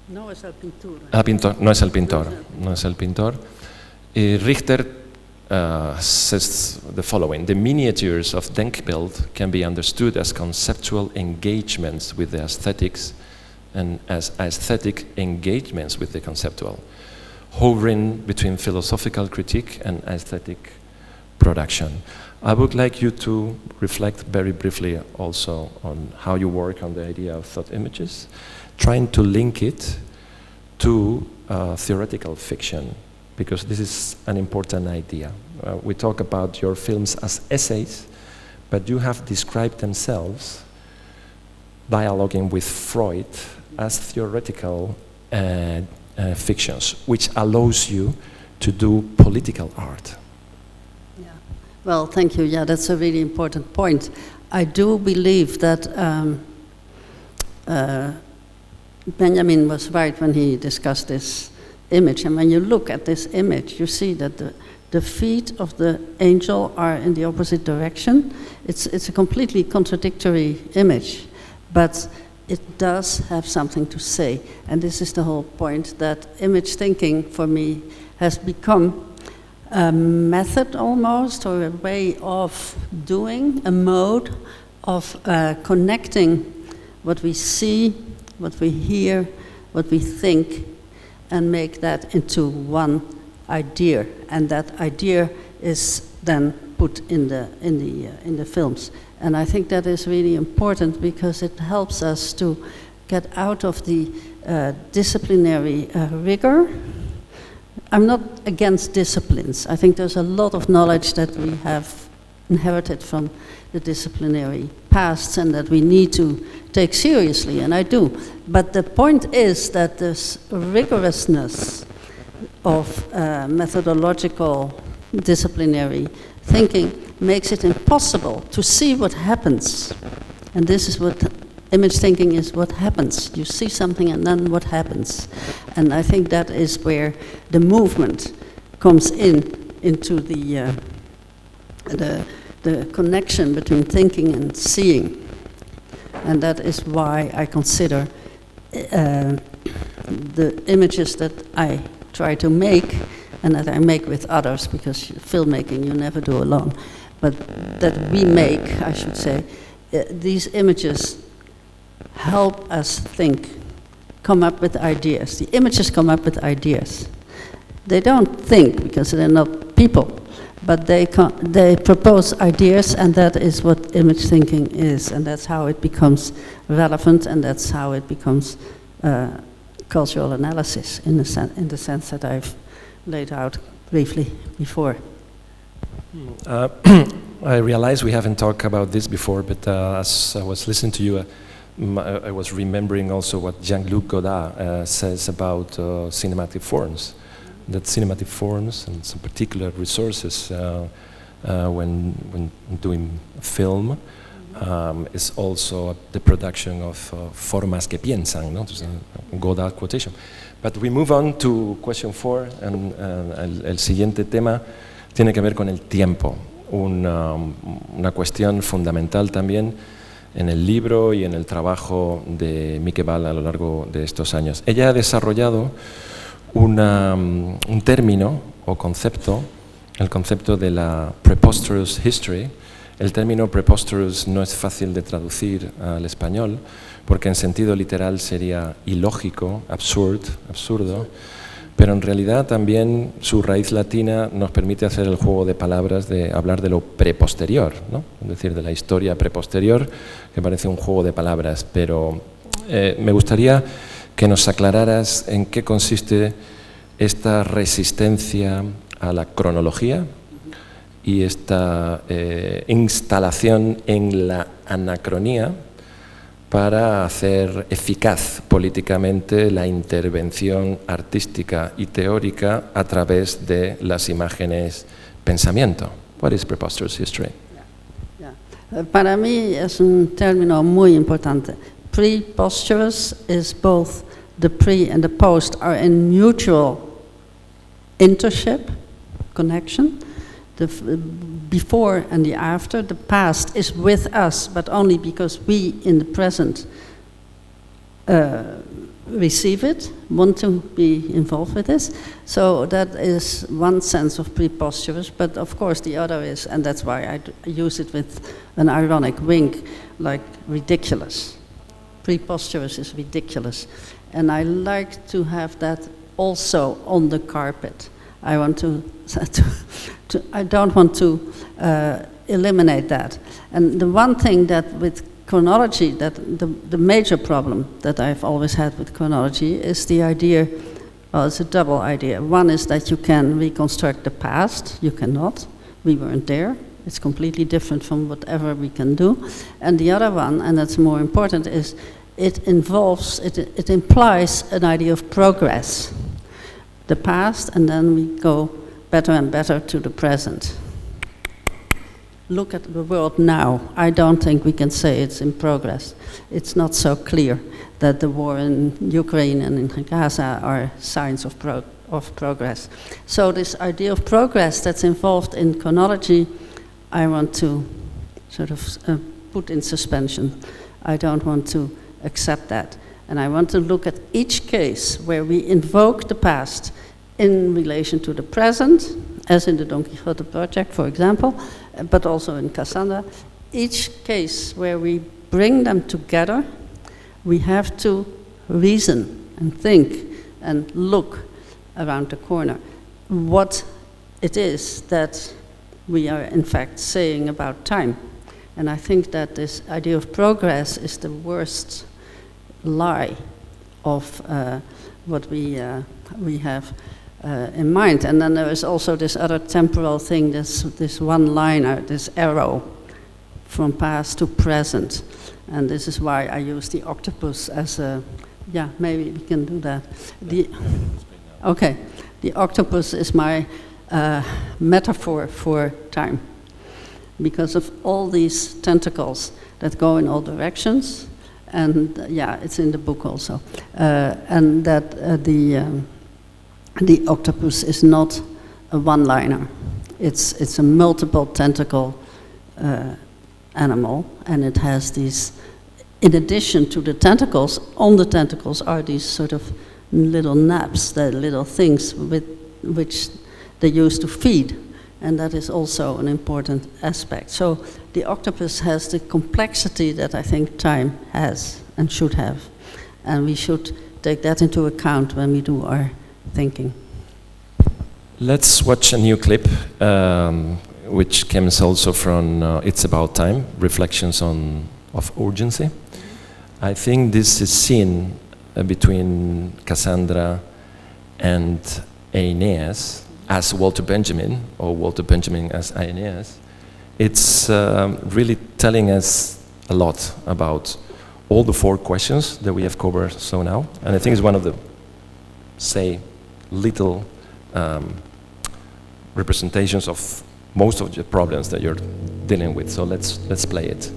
No es el pintor. No es el pintor. Y Richter says the following: the miniatures of Denkbild can be understood as conceptual engagements with the aesthetics and as aesthetic engagements with the conceptual, hovering between philosophical critique and aesthetic production. I would like you to reflect very briefly also on how you work on the idea of thought images, trying to link it to theoretical fiction, because this is an important idea. We talk about your films as essays, but you have described themselves dialoguing with Freud as theoretical fictions, which allows you to do political art. Yeah. Well, thank you. Yeah, that's a really important point. I do believe that Benjamin was right when he discussed this image. And when you look at this image, you see that the feet of the angel are in the opposite direction. It's a completely contradictory image, but it does have something to say. And this is the whole point, that image thinking for me has become a method almost, or a way of doing, a mode of connecting what we see, what we hear, what we think, and make that into one idea. And that idea is then put in the films. And I think that is really important because it helps us to get out of the disciplinary rigor. I'm not against disciplines. I think there's a lot of knowledge that we have inherited from the disciplinary past and that we need to take seriously, and I do. But the point is that this rigorousness of methodological disciplinary thinking makes it impossible to see what happens. And this is what image thinking is, what happens. You see something and then what happens. And I think that is where the movement comes into the connection between thinking and seeing. And that is why I consider the images that I try to make and that I make with others, because filmmaking you never do alone, but that we make, I should say, these images help us think, come up with ideas. The images come up with ideas. They don't think because they're not people, but they propose ideas, and that is what image thinking is, and that's how it becomes relevant, and that's how it becomes cultural analysis in the sense that I've laid out briefly before. I realize we haven't talked about this before, but as I was listening to you, I was remembering also what Jean-Luc Godard says about cinematic forms. That cinematic forms and some particular resources when doing film is also the production of formas que piensan, ¿no? Godard quotation. But we move on to question 4, and el siguiente tema tiene que ver con el tiempo, una cuestión fundamental también en el libro y en el trabajo de Mieke Bal a lo largo de estos años. Ella ha desarrollado un término o concepto, el concepto de la preposterous history. El término preposterous no es fácil de traducir al español porque en sentido literal sería ilógico, absurdo, pero en realidad también su raíz latina nos permite hacer el juego de palabras de hablar de lo preposterior, ¿no? Es decir, de la historia preposterior, que parece un juego de palabras, pero me gustaría que nos aclararas en qué consiste esta resistencia a la cronología y esta instalación en la anacronía para hacer eficaz políticamente la intervención artística y teórica a través de las imágenes pensamiento. What is preposterous history? Para mí es un término muy importante. Preposterous is both the pre and the post are in mutual intership, connection. The before and the after, the past is with us, but only because we in the present receive it, want to be involved with this. So that is one sense of preposterous, but of course the other is, and that's why I use it with an ironic wink, like ridiculous. Preposterous is ridiculous. And I like to have that also on the carpet. I want I don't want to eliminate that. And the one thing that with chronology, that the major problem that I've always had with chronology is the idea, well, it's a double idea. One is that you can reconstruct the past. You cannot. We weren't there. It's completely different from whatever we can do. And the other one, and that's more important, is it implies an idea of progress. The past, and then we go better and better to the present. Look at the world now. I don't think we can say it's in progress. It's not so clear that the war in Ukraine and in Gaza are signs of progress. So this idea of progress that's involved in chronology, I want to sort of put in suspension. I don't want to accept that. And I want to look at each case where we invoke the past in relation to the present, as in the Don Quixote project, for example, but also in Cassandra. Each case where we bring them together, we have to reason and think and look around the corner what it is that we are in fact saying about time. And I think that this idea of progress is the worst lie of what we have in mind. And then there is also this other temporal thing, this one-liner, this arrow from past to present. And this is why I use the octopus as a, yeah, maybe we can do that. Okay, the octopus is my metaphor for time, because of all these tentacles that go in all directions. And yeah, it's in the book also. And that the octopus is not a one-liner. It's a multiple tentacle animal, and it has these, in addition to the tentacles, on the tentacles are these sort of little naps, the little things with which they use to feed. And that is also an important aspect. So the octopus has the complexity that I think time has and should have. And we should take that into account when we do our thinking. Let's watch a new clip, which comes also from It's About Time, Reflections of Urgency. I think this is scene between Cassandra and Aeneas as Walter Benjamin, or Walter Benjamin as Aeneas. It's really telling us a lot about all the 4 questions that we have covered so now, and I think it's one of the, say, little representations of most of the problems that you're dealing with. So let's play it.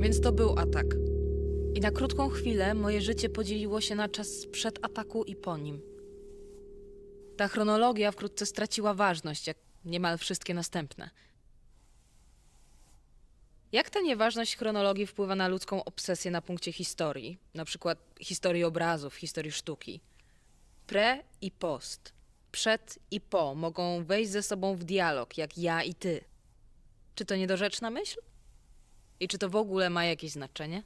Więc to był atak. I na krótką chwilę moje życie podzieliło się na czas sprzed ataku i po nim. Ta chronologia wkrótce straciła ważność, jak niemal wszystkie następne. Jak ta nieważność chronologii wpływa na ludzką obsesję na punkcie historii? Na przykład historii obrazów, historii sztuki. Pre i post, przed i po mogą wejść ze sobą w dialog, jak ja i ty. Czy to niedorzeczna myśl? I czy to w ogóle ma jakieś znaczenie?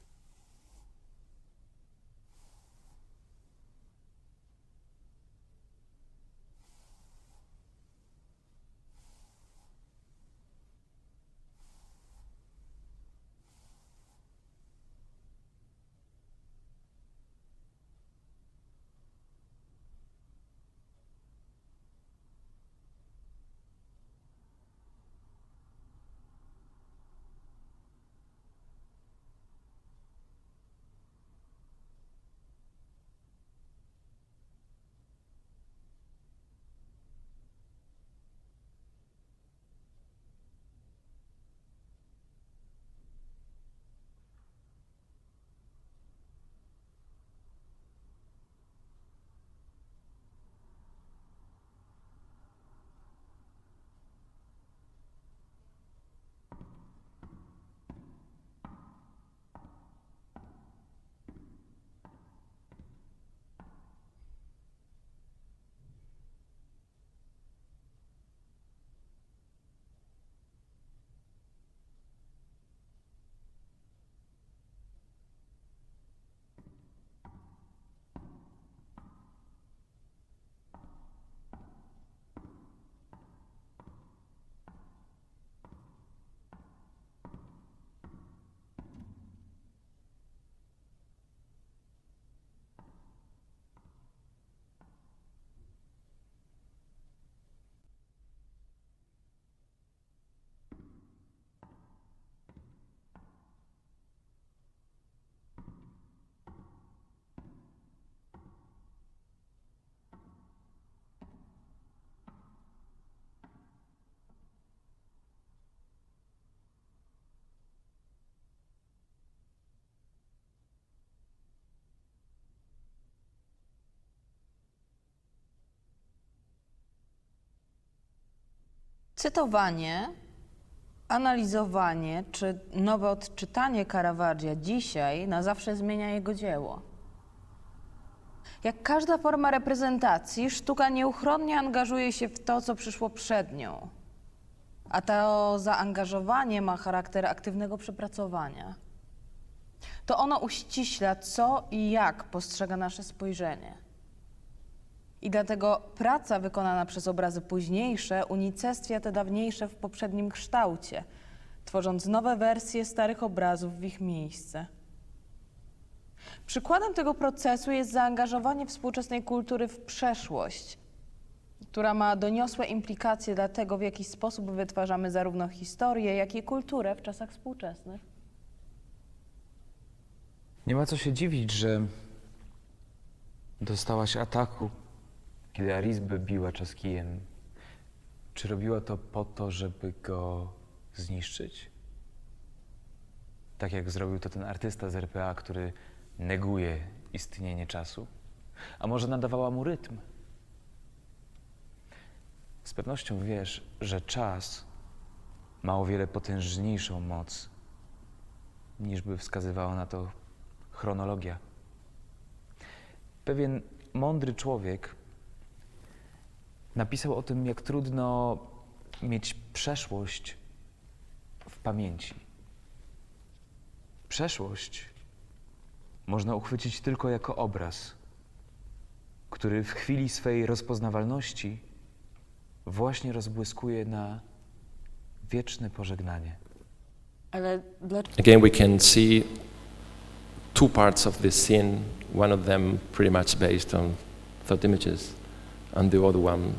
Cytowanie, analizowanie czy nowe odczytanie Caravaggia dzisiaj na zawsze zmienia jego dzieło. Jak każda forma reprezentacji, sztuka nieuchronnie angażuje się w to, co przyszło przed nią. A to zaangażowanie ma charakter aktywnego przepracowania. To ono uściśla, co i jak postrzega nasze spojrzenie. I dlatego praca wykonana przez obrazy późniejsze unicestwia te dawniejsze w poprzednim kształcie, tworząc nowe wersje starych obrazów w ich miejsce. Przykładem tego procesu jest zaangażowanie współczesnej kultury w przeszłość, która ma doniosłe implikacje dla tego, w jaki sposób wytwarzamy zarówno historię, jak i kulturę w czasach współczesnych. Nie ma co się dziwić, że dostałaś ataku, kiedy Arizbę biła czaskijem. Czy robiła to po to, żeby go zniszczyć? Tak jak zrobił to ten artysta z RPA, który neguje istnienie czasu? A może nadawała mu rytm? Z pewnością wiesz, że czas ma o wiele potężniejszą moc, niż by wskazywała na to chronologia. Pewien mądry człowiek napisał o tym, jak trudno mieć przeszłość w pamięci. Przeszłość można uchwycić tylko jako obraz, który w chwili swej rozpoznawalności właśnie rozbłyskuje na wieczne pożegnanie. Again, we can see two parts of this scene, one of them pretty much based on thought images, and the other one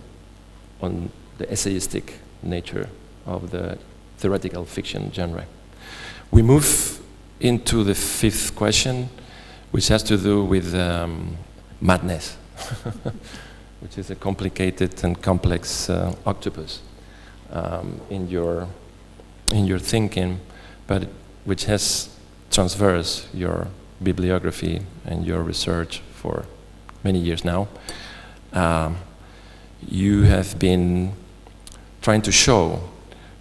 on the essayistic nature of the theoretical fiction genre. We move into the fifth question, which has to do with madness, which is a complicated and complex octopus in your thinking, but which has traversed your bibliography and your research for many years now. You have been trying to show,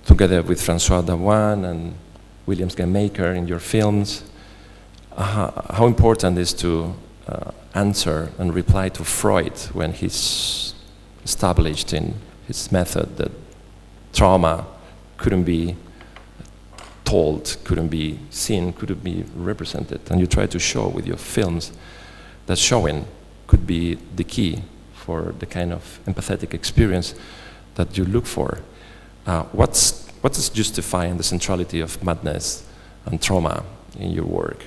together with François Dawan and William Gamaker in your films, how important it is to answer and reply to Freud when he's established in his method that trauma couldn't be told, couldn't be seen, couldn't be represented. And you try to show with your films that showing could be the key for the kind of empathetic experience that you look for. What's justifying the centrality of madness and trauma in your work?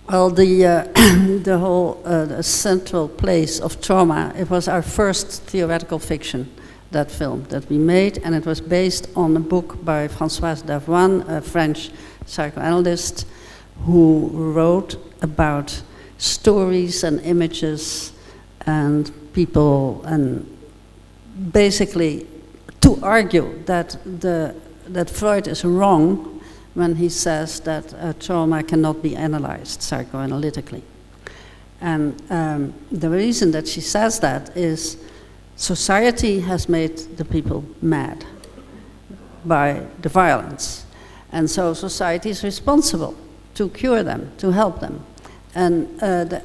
Well, the whole the central place of trauma, it was our first theoretical fiction, that film that we made, and it was based on a book by François Davan, a French psychoanalyst, who wrote about stories and images and people, and basically to argue that Freud is wrong when he says that trauma cannot be analyzed psychoanalytically. And the reason that she says that is society has made the people mad by the violence. And so society is responsible to cure them, to help them. And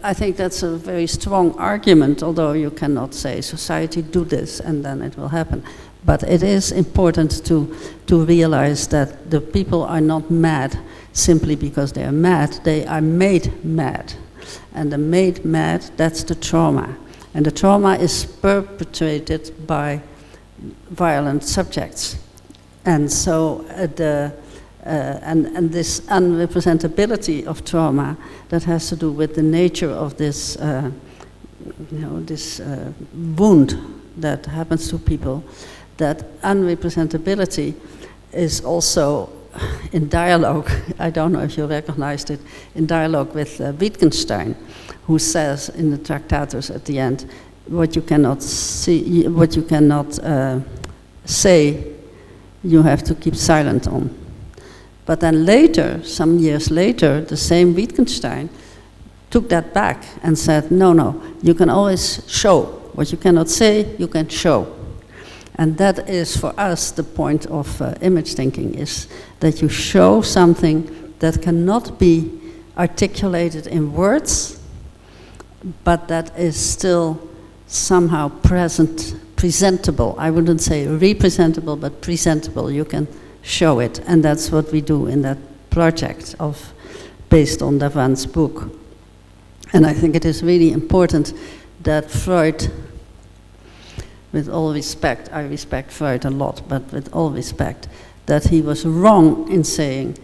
I think that's a very strong argument, although you cannot say society do this and then it will happen. But it is important to realize that the people are not mad simply because they are mad, they are made mad. And the made mad, that's the trauma. And the trauma is perpetrated by violent subjects. And so and this unrepresentability of trauma that has to do with the nature of this, this wound that happens to people, that unrepresentability is also in dialogue, I don't know if you recognized it, in dialogue with Wittgenstein, who says in the Tractatus at the end, what you cannot see, what you cannot say, you have to keep silent on. But then later, some years later, the same Wittgenstein took that back and said, no, you can always show. What you cannot say, you can show. And that is for us the point of image thinking, is that you show something that cannot be articulated in words, but that is still somehow presentable. I wouldn't say representable, but presentable. You can show it, and that's what we do in that project based on Davan's book. And I think it is really important that Freud, with all respect, I respect Freud a lot, but with all respect, that he was wrong in saying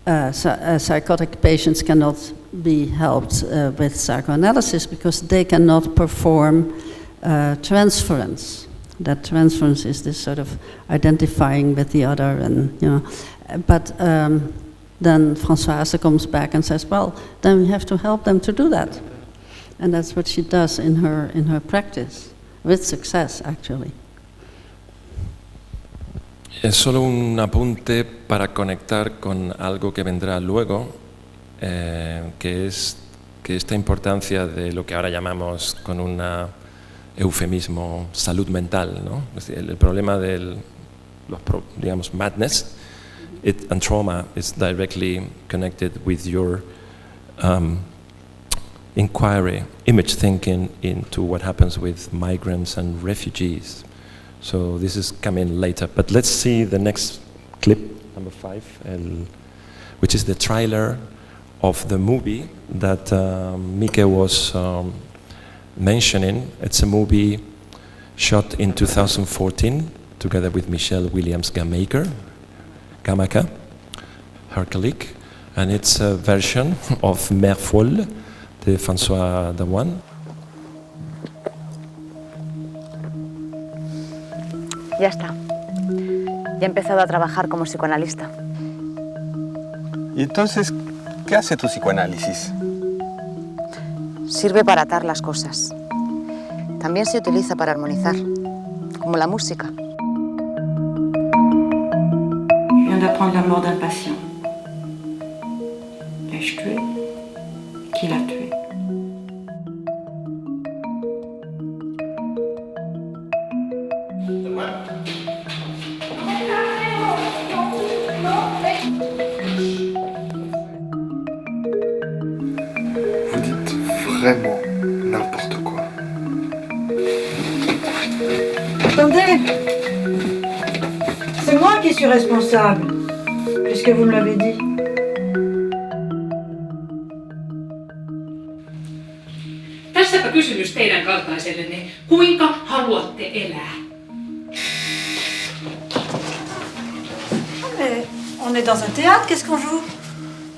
psychotic patients cannot be helped with psychoanalysis because they cannot perform transference. That transference is this sort of identifying with the other, and but then Françoise comes back and says, well, then we have to help them to do that. And that's what she does in her practice, with success, actually. Es solo un apunte para conectar con algo que vendrá luego, que es que esta importancia de lo que ahora llamamos con una eufemismo salud mental, ¿no? El problema del, digamos, madness and trauma is directly connected with your inquiry, image thinking into what happens with migrants and refugees. So this is coming later. But let's see the next clip, number 5, which is the trailer of the movie that Mieke was mentioning. It's a movie shot in 2014 together with Michelle Williams-Gamaker, her colleague, and it's a version of Mère Folle de François Dawan. Ya está. Ya he empezado a trabajar como psicoanalista. ¿Y entonces qué hace tu psicoanálisis? Sirve para atar las cosas. También se utiliza para armonizar, como la música. Je viens d'apprendre la mort d'un patient. L'ai-je tué? Qui l'a tué? Vous dites vraiment n'importe quoi. Attendez! C'est moi qui suis responsable, puisque vous me l'avez dit. Tässäpä kysymys teidän kaltaisellenne. Kuinka haluatte elää? Mais on est dans un théâtre, qu'est-ce qu'on joue?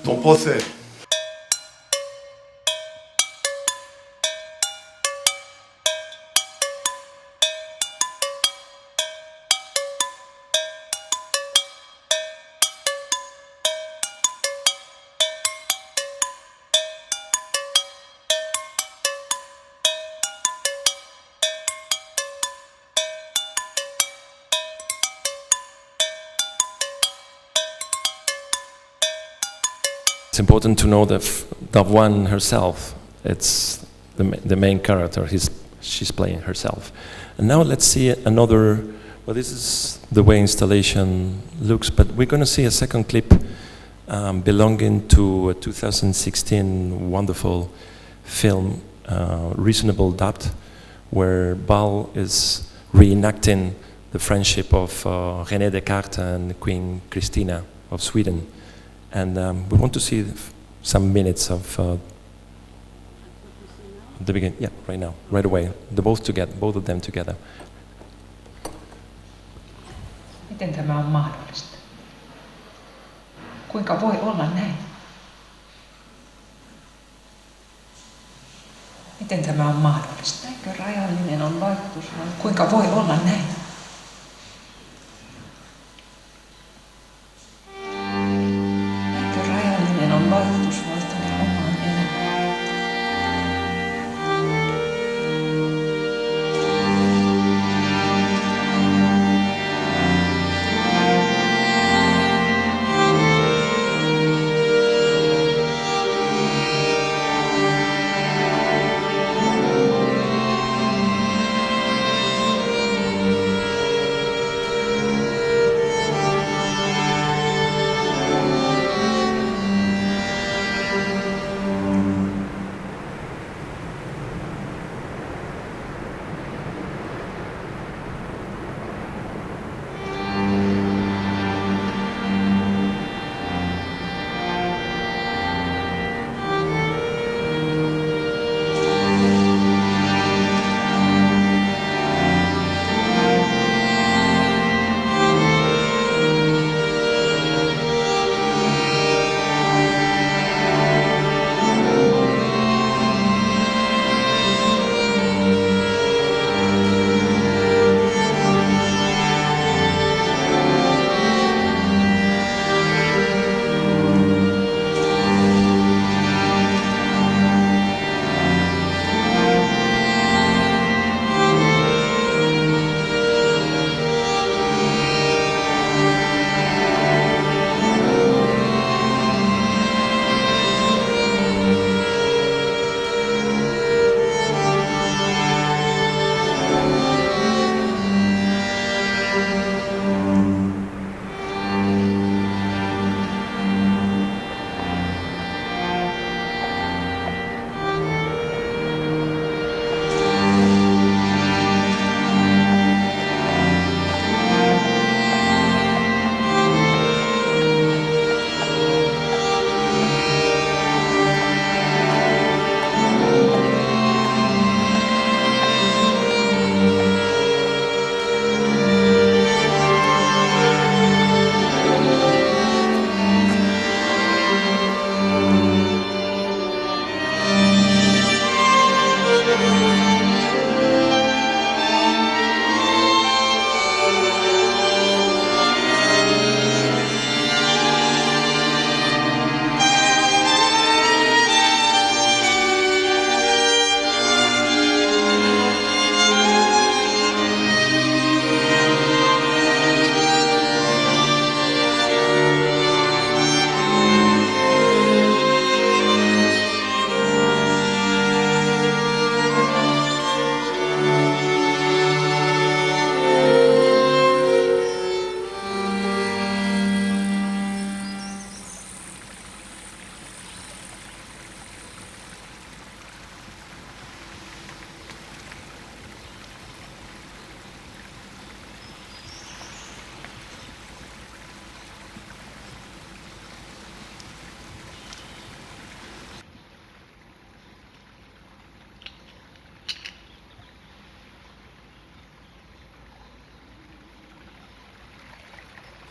Ton procès. It's important to know that Dawan herself, it's the main character, she's playing herself. And now let's see another, well, this is the way installation looks, but we're going to see a second clip belonging to a 2016 wonderful film, Reasonable Doubt, where Bal is reenacting the friendship of René Descartes and Queen Christina of Sweden. And we want to see some minutes of the beginning. Yeah, right now, right away. Both of them together. Miten tämä on mahdollista? Kuinka voi olla näin? Miten tämä on mahdollista? Eikö rajallinen on vaikutusvalta? Kuinka voi olla näin? Eikö rajallinen on vaikutusvaltainen omaan elämään?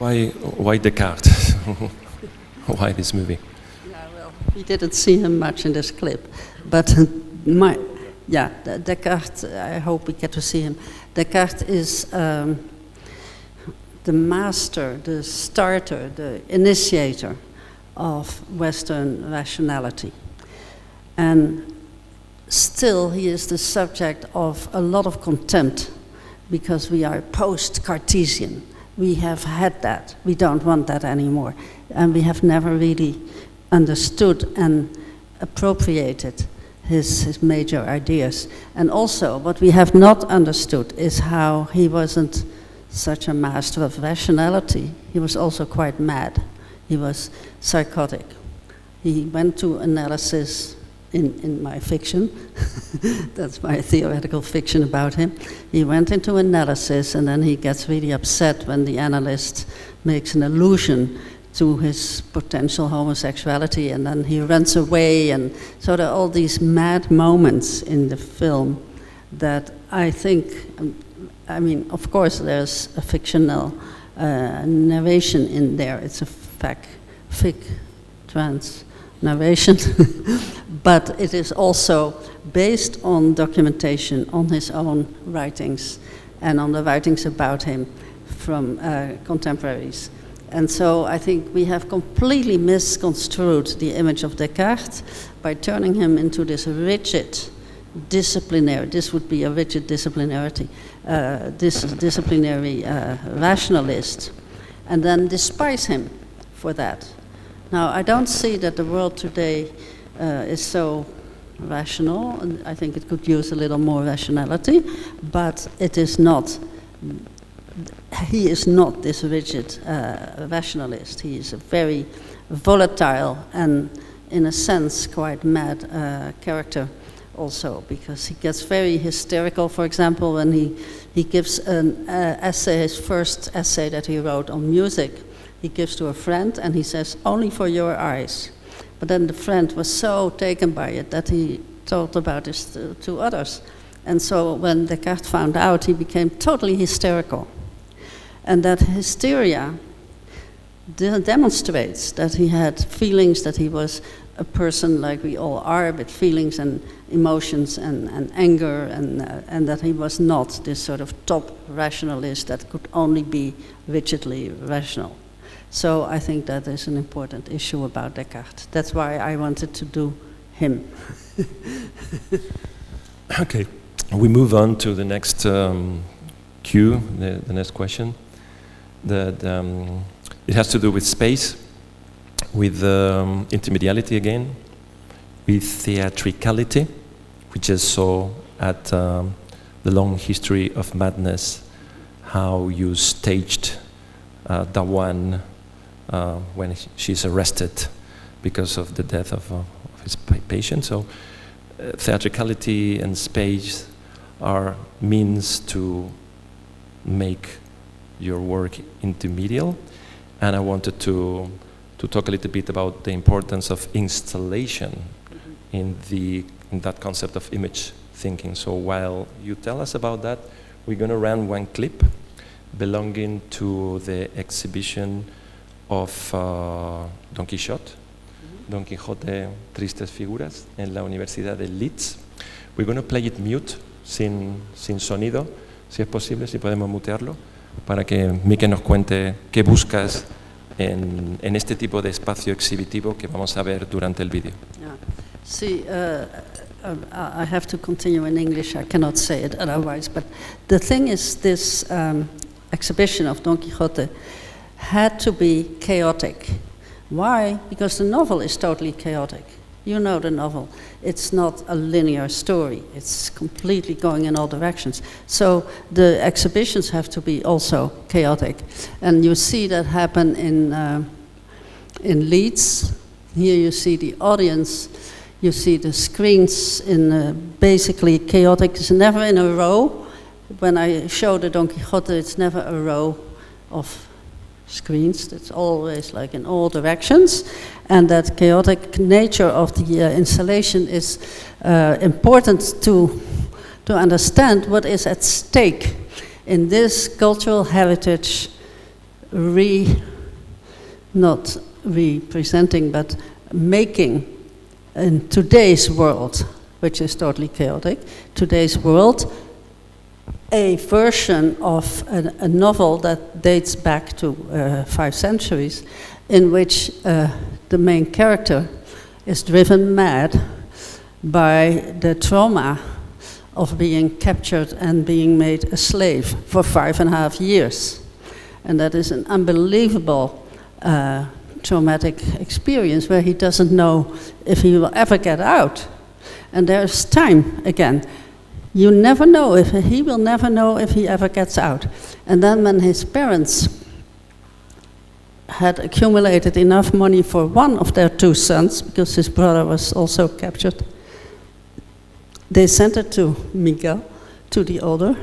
Why Descartes? Why this movie? Yeah, well, we didn't see him much in this clip, but Descartes, I hope we get to see him. Descartes is the master, the starter, the initiator of Western rationality. And still he is the subject of a lot of contempt because we are post-Cartesian. We have had that. We don't want that anymore. And we have never really understood and appropriated his major ideas. And also, what we have not understood is how he wasn't such a master of rationality. He was also quite mad. He was psychotic. He went to analysis in my fiction. That's my theoretical fiction about him. He went into analysis, and then he gets really upset when the analyst makes an allusion to his potential homosexuality, and then he runs away. And so there are all these mad moments in the film that I think, I mean, of course there's a fictional narration in there. It's a trans narration, but it is also based on documentation, on his own writings, and on the writings about him from contemporaries. And so I think we have completely misconstrued the image of Descartes by turning him into this rigid disciplinary, this would be a rigid disciplinarity, disciplinary rationalist, and then despise him for that. Now, I don't see that the world today is so rational, and I think it could use a little more rationality, but it is not, he is not this rigid rationalist. He is a very volatile and, in a sense, quite mad character also, because he gets very hysterical, for example, when he gives an essay, his first essay that he wrote on music. He gives to a friend, and he says, "Only for your eyes." But then the friend was so taken by it that he told about this to others. And so when Descartes found out, he became totally hysterical. And that hysteria demonstrates that he had feelings, that he was a person like we all are, with feelings and emotions and anger, and that he was not this sort of top rationalist that could only be rigidly rational. So I think that is an important issue about Descartes. That's why I wanted to do him. Okay, we move on to the next cue, the next question. It has to do with space, with intermediality again, with theatricality. We just saw at the long history of madness how you staged Dawan when she's arrested because of the death of his patient. So theatricality and space are means to make your work intermedial, and I wanted to talk a little bit about the importance of installation in that concept of image thinking. So while you tell us about that, we're going to run one clip belonging to the exhibition of Don Quixote, Don Quijote Tristes Figuras, en la Universidad de Leeds. We're going to play it mute, sin sonido, si es posible, si podemos mutearlo, para que Mieke nos cuente qué buscas en este tipo de espacio exhibitivo que vamos a ver durante el vídeo. Yeah. See, I have to continue in English, I cannot say it otherwise, but the thing is, this exhibition of Don Quixote had to be chaotic. Why? Because the novel is totally chaotic. You know the novel. It's not a linear story. It's completely going in all directions. So the exhibitions have to be also chaotic. And you see that happen in Leeds. Here you see the audience. You see the screens in basically chaotic. It's never in a row. When I show the Don Quixote, it's never a row of screens. It's always like in all directions. And that chaotic nature of the installation is important to understand what is at stake in this cultural heritage not representing, but making in today's world, which is totally chaotic, today's world, a version of a novel that dates back to 5 centuries, in which the main character is driven mad by the trauma of being captured and being made a slave for 5.5 years. And that is an unbelievable traumatic experience where he doesn't know if he will ever get out. And there's time again. You never know if he will never know if he ever gets out. And then when his parents had accumulated enough money for one of their 2 sons, because his brother was also captured, they sent it to Miguel, to the older,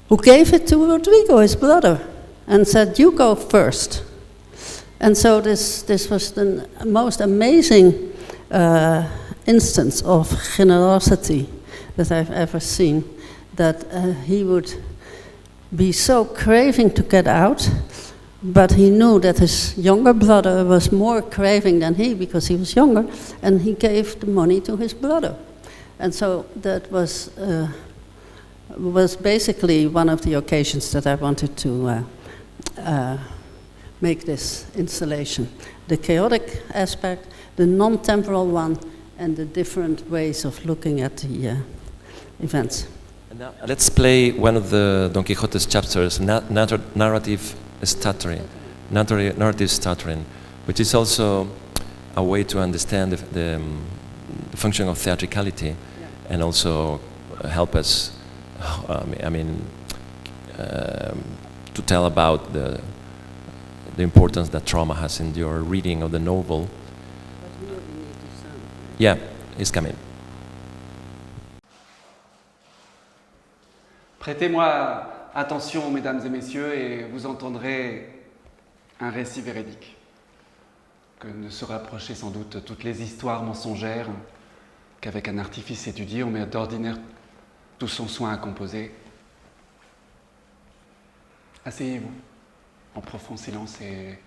who gave it to Rodrigo, his brother, and said, "You go first." And so this was the most amazing instance of generosity that I've ever seen, that he would be so craving to get out, but he knew that his younger brother was more craving than he, because he was younger, and he gave the money to his brother. And so that was basically one of the occasions that I wanted to make this installation. The chaotic aspect, the non-temporal one, and the different ways of looking at the events. And now let's play one of the Don Quixote's chapters, narrative stuttering, which is also a way to understand the function of theatricality, and also help us, to tell about the importance that trauma has in your reading of the novel. Yeah, it's coming. Prêtez-moi attention, mesdames et messieurs, et vous entendrez un récit véridique, que ne se rapprochaient sans doute toutes les histoires mensongères qu'avec un artifice étudié on met d'ordinaire tout son soin à composer. Asseyez-vous en profond silence et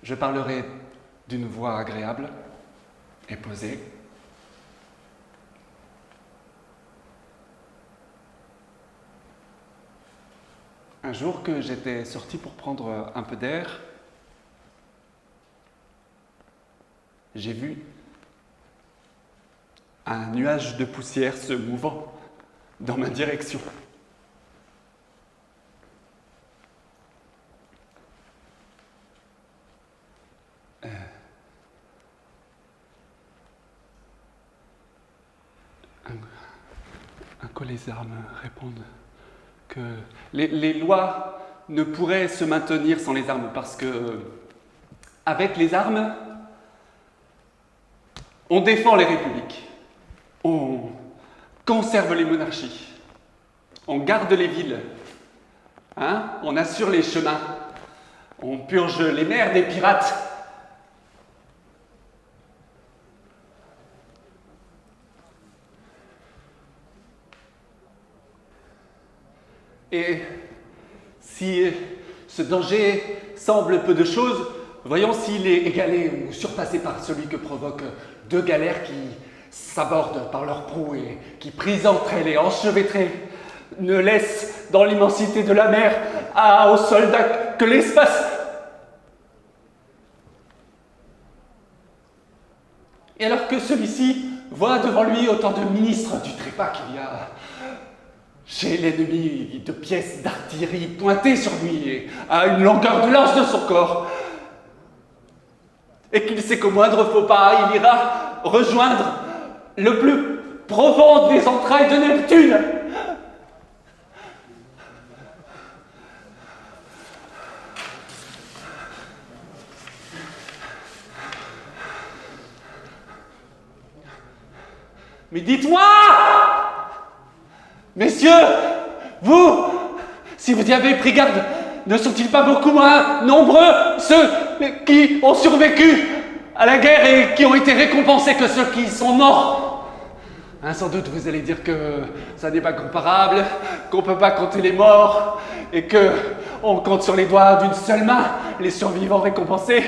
je parlerai d'une voix agréable et posée. Un jour que j'étais sorti pour prendre un peu d'air, j'ai vu un nuage de poussière se mouvant dans ma direction. Un collégial me répondent que les lois ne pourraient se maintenir sans les armes parce que, avec les armes, on défend les républiques, on conserve les monarchies, on garde les villes, on assure les chemins, on purge les mers des pirates. Et si ce danger semble peu de choses, voyons s'il est égalé ou surpassé par celui que provoquent 2 galères qui s'abordent par leurs proues et qui, prises entre elles et enchevêtrées, ne laissent dans l'immensité de la mer aux soldats que l'espace. Et alors que celui-ci voit devant lui autant de ministres du trépas qu'il y a chez l'ennemi de pièces d'artillerie pointées sur lui et à une longueur de lance de son corps, et qu'il sait qu'au moindre faux pas, il ira rejoindre le plus profond des entrailles de Neptune. Mais dites-moi, messieurs, vous, si vous y avez pris garde, ne sont-ils pas beaucoup moins nombreux ceux qui ont survécu à la guerre et qui ont été récompensés que ceux qui sont morts? Hein, sans doute vous allez dire que ça n'est pas comparable, qu'on ne peut pas compter les morts et qu'on compte sur les doigts d'une seule main les survivants récompensés.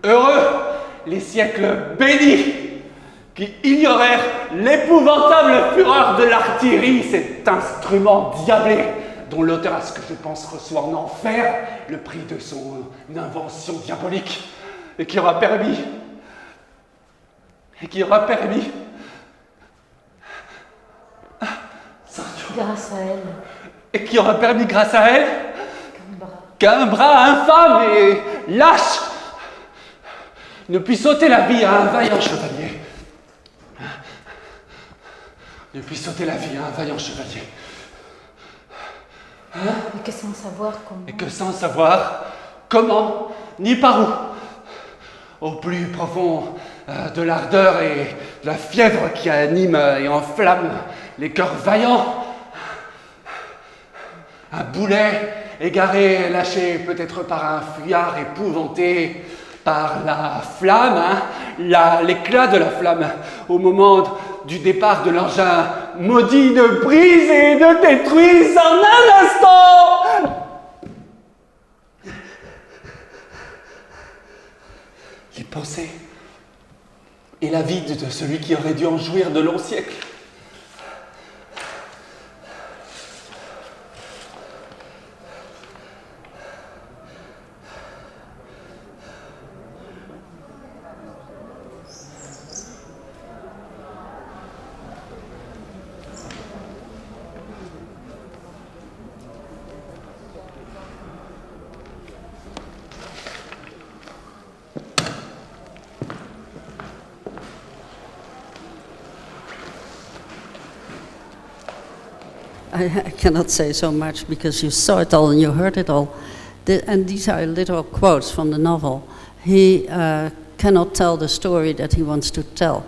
Heureux les siècles bénis qui ignorèrent l'épouvantable fureur de l'artillerie, cet instrument diablé dont l'auteur, à ce que je pense, reçoit en enfer le prix de son invention diabolique et qui aura permis grâce à elle. Et qui aura permis, grâce à elle, qu'un bras infâme et lâche ne puisse ôter la vie à un vaillant chevalier. Ne puisse ôter la vie à un vaillant chevalier. Hein? Et que sans savoir comment. Et que sans savoir comment, ni par où, au plus profond de l'ardeur et de la fièvre qui anime et enflamme les cœurs vaillants, un boulet égaré, lâché peut-être par un fuyard épouvanté par la flamme, hein, l'éclat de la flamme au moment du départ de l'engin maudit de brise et de détruise en un instant. Les pensées et la vie de celui qui aurait dû en jouir de longs siècles. I cannot say so much because you saw it all and you heard it all. And these are little quotes from the novel. He cannot tell the story that he wants to tell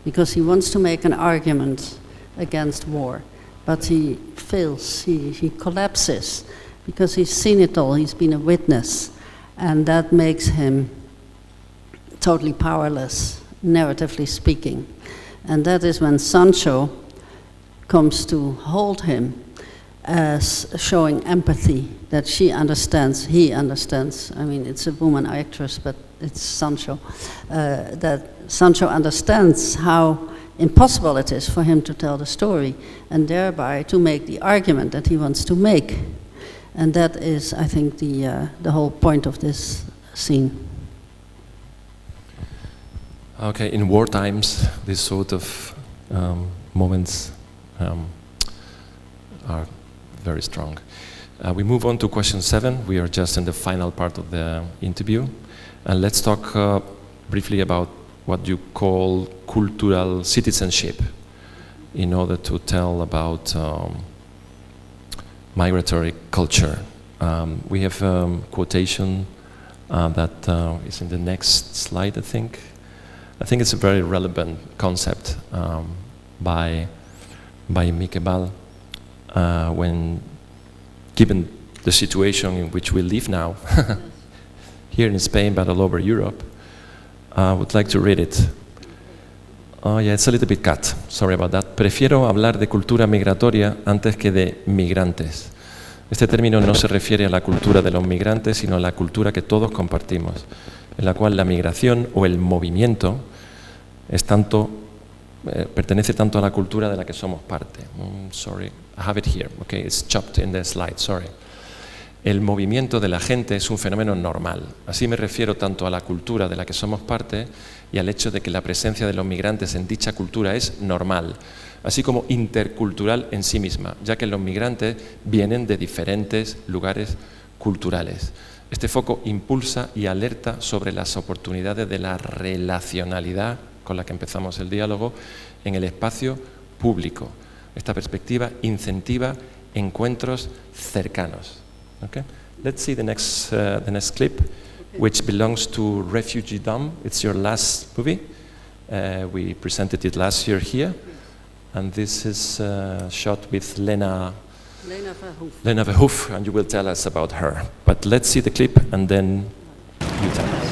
because he wants to make an argument against war. But he fails, he collapses because he's seen it all, he's been a witness. And that makes him totally powerless, narratively speaking. And that is when Sancho comes to hold him as showing empathy, that she understands, he understands. I mean, it's a woman actress, but it's Sancho. That Sancho understands how impossible it is for him to tell the story, and thereby to make the argument that he wants to make. And that is, I think, the whole point of this scene. Okay, in war times, this sort of moments are very strong. We move on to question 7. We are just in the final part of the interview. And let's talk briefly about what you call cultural citizenship in order to tell about migratory culture. We have a quotation that is in the next slide, I think. I think it's a very relevant concept by Mieke Bal when given the situation in which we live now, here in Spain but all over Europe. I would like to read it. Oh yeah, it's a little bit cut, sorry about that. Prefiero hablar de cultura migratoria antes que de migrantes. Este término no se refiere a la cultura de los migrantes, sino a la cultura que todos compartimos, en la cual la migración o el movimiento es pertenece tanto a la cultura de la que somos parte. Sorry, I have it here. Okay, it's chopped in the slide, sorry. El movimiento de la gente es un fenómeno normal. Así me refiero tanto a la cultura de la que somos parte y al hecho de que la presencia de los migrantes en dicha cultura es normal, así como intercultural en sí misma, ya que los migrantes vienen de diferentes lugares culturales. Este foco impulsa y alerta sobre las oportunidades de la relacionalidad con la que empezamos el diálogo en el espacio público. Esta perspectiva incentiva encuentros cercanos. Okay? Let's see the next clip, which belongs to Refugee Dome. It's your last movie. We presented it last year here, and this is shot with Lena Lena Verhoef, and you will tell us about her. But let's see the clip and then you tell us.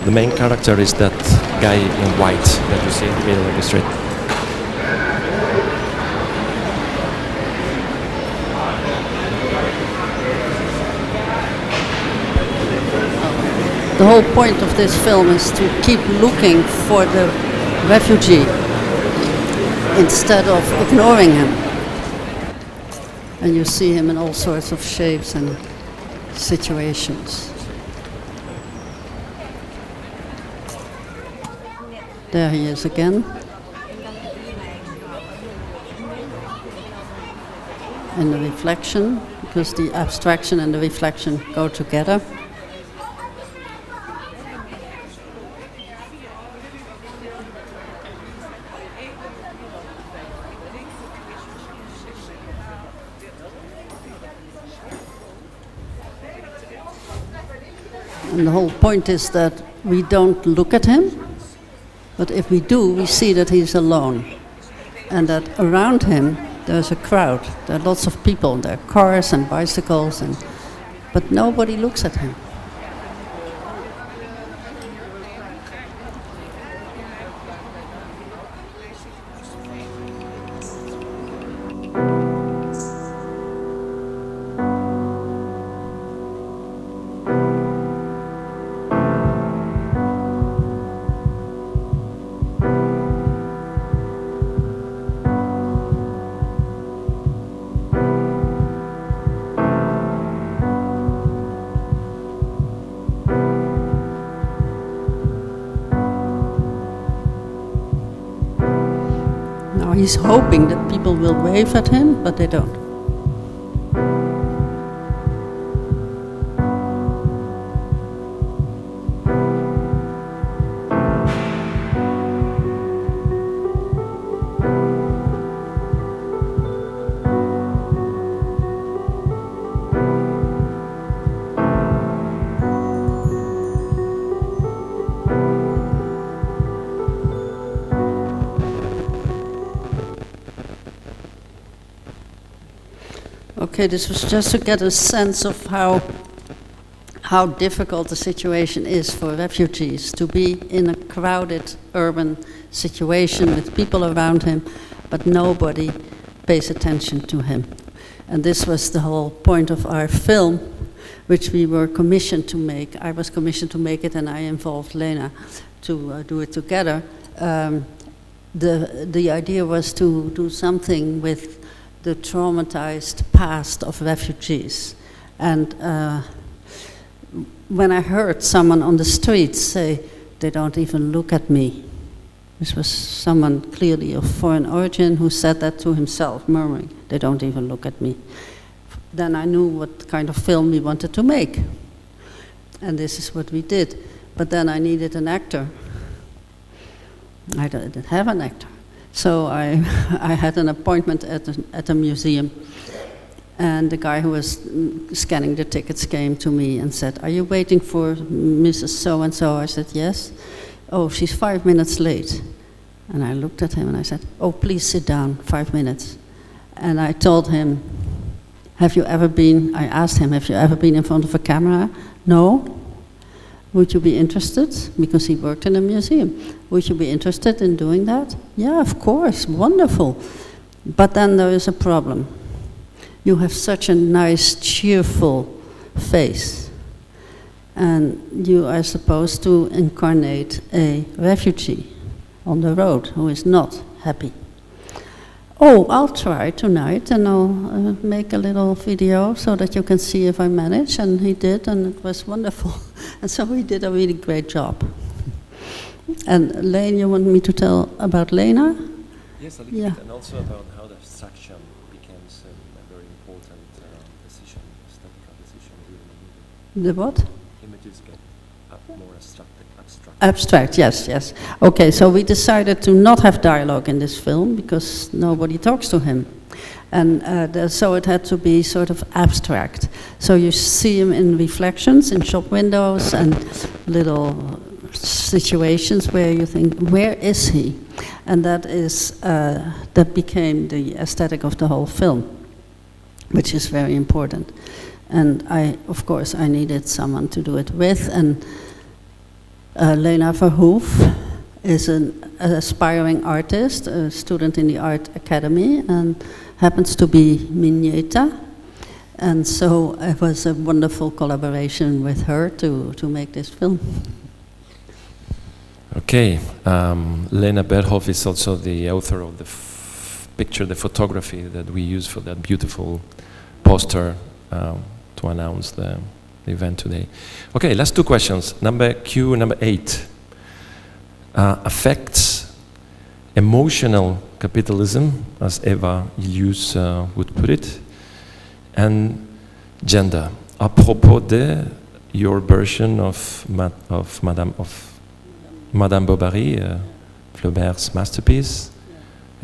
The main character is that guy in white that you see in the middle of the street. The whole point of this film is to keep looking for the refugee instead of ignoring him. And you see him in all sorts of shapes and situations. There he is again. In the reflection, because the abstraction and the reflection go together. And the whole point is that we don't look at him, but if we do, we see that he's alone. And that around him, there's a crowd. There are lots of people. There are cars and bicycles, but nobody looks at him. He's hoping that people will wave at him, but they don't. Okay, this was just to get a sense of how difficult the situation is for refugees to be in a crowded urban situation with people around him, but nobody pays attention to him. And this was the whole point of our film, which we were commissioned to make. I was commissioned to make it, and I involved Lena to do it together. The idea was to do something with the traumatized past of refugees. And when I heard someone on the street say, "They don't even look at me," this was someone clearly of foreign origin who said that to himself, murmuring, "They don't even look at me." Then I knew what kind of film we wanted to make. And this is what we did. But then I needed an actor. I didn't have an actor. So I had an appointment at a museum, and the guy who was scanning the tickets came to me and said, "Are you waiting for Mrs. So-and-so?" I said, "Yes." "Oh, she's 5 minutes late." And I looked at him and I said, "Oh, please sit down, 5 minutes." And I told him, I asked him, "Have you ever been in front of a camera?" "No." "Would you be interested?" Because he worked in a museum. "Would you be interested in doing that?" "Yeah, of course, wonderful." "But then there is a problem. You have such a nice, cheerful face. And you are supposed to incarnate a refugee on the road who is not happy." "Oh, I'll try tonight, and I'll make a little video so that you can see if I manage." And he did, and it was wonderful. And so he did a really great job. And Lane, you want me to tell about Lena? Yes, a little bit, and also about how the abstraction becomes a very important decision, aesthetical decision during the movie. The what? Images get more abstract. Abstract, yes. Okay, so we decided to not have dialogue in this film because nobody talks to him. And so it had to be sort of abstract. So you see him in reflections, in shop windows, and little situations where you think, where is he? And that became the aesthetic of the whole film, which is very important. And of course, I needed someone to do it with, and Lena Verhoef is an aspiring artist, a student in the Art Academy, and happens to be Migneta. And so it was a wonderful collaboration with her to make this film. Okay, Lena Verhoef is also the author of the picture, the photography that we use for that beautiful poster to announce the event today. Okay, last two questions. Number 8. Affects emotional capitalism, as Eva Ilius would put it, and gender. À propos de your version of Madame Bovary, Flaubert's masterpiece,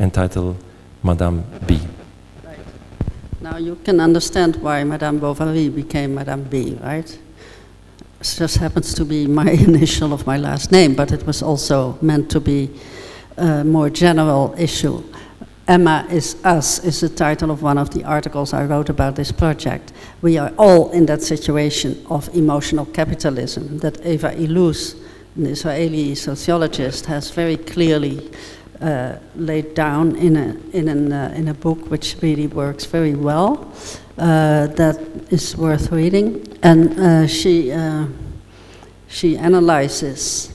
entitled Madame B. Right. Now you can understand why Madame Bovary became Madame B, right? It just happens to be my initial of my last name, but it was also meant to be a more general issue. Emma is Us is the title of one of the articles I wrote about this project. We are all in that situation of emotional capitalism that Eva Illouz, an Israeli sociologist, has very clearly laid down in a book which really works very well. That is worth reading, and she analyzes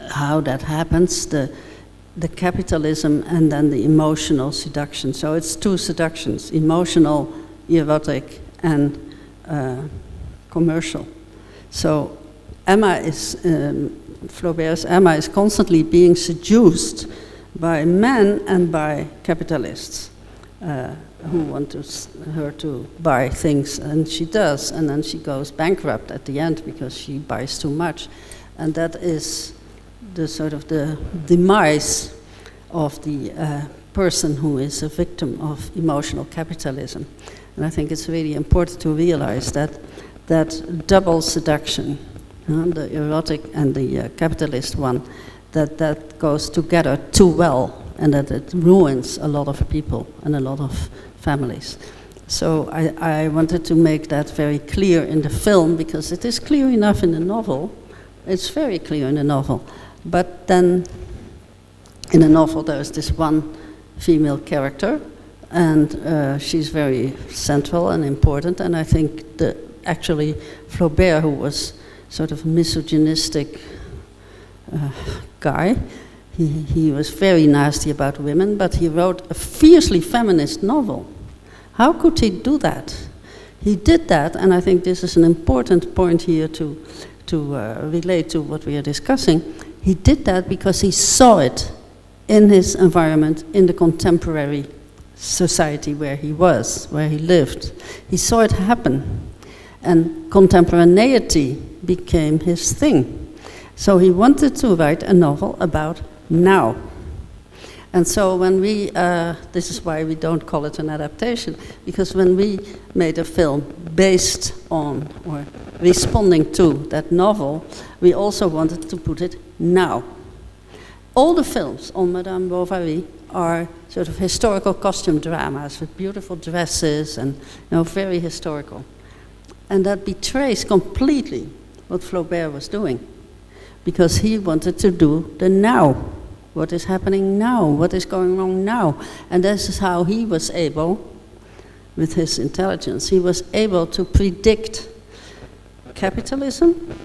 how that happens, the capitalism and then the emotional seduction. So it's two seductions: emotional, erotic, and commercial. So Emma is Flaubert's Emma is constantly being seduced by men and by capitalists who want her to buy things, and she does, and then she goes bankrupt at the end because she buys too much, and that is the sort of the demise of the person who is a victim of emotional capitalism. And I think it's really important to realize that double seduction, the erotic and the capitalist one, that goes together too well, and that it ruins a lot of people and a lot of families. So I wanted to make that very clear in the film, because it is clear enough in the novel. It's very clear in the novel. But then in the novel there is this one female character, and she's very central and important, and I think actually Flaubert, who was sort of misogynistic guy, he was very nasty about women, but he wrote a fiercely feminist novel. How could he do that? He did that, and I think this is an important point here to relate to what we are discussing. He did that because he saw it in his environment, in the contemporary society where he was, where he lived. He saw it happen, and contemporaneity became his thing. So he wanted to write a novel about now. And so when we, this is why we don't call it an adaptation, because when we made a film based on or responding to that novel, we also wanted to put it now. All the films on Madame Bovary are sort of historical costume dramas with beautiful dresses and very historical. And that betrays completely what Flaubert was doing, because he wanted to do the now. What is happening now? What is going wrong now? And this is how he was able, with his intelligence, he was able to predict capitalism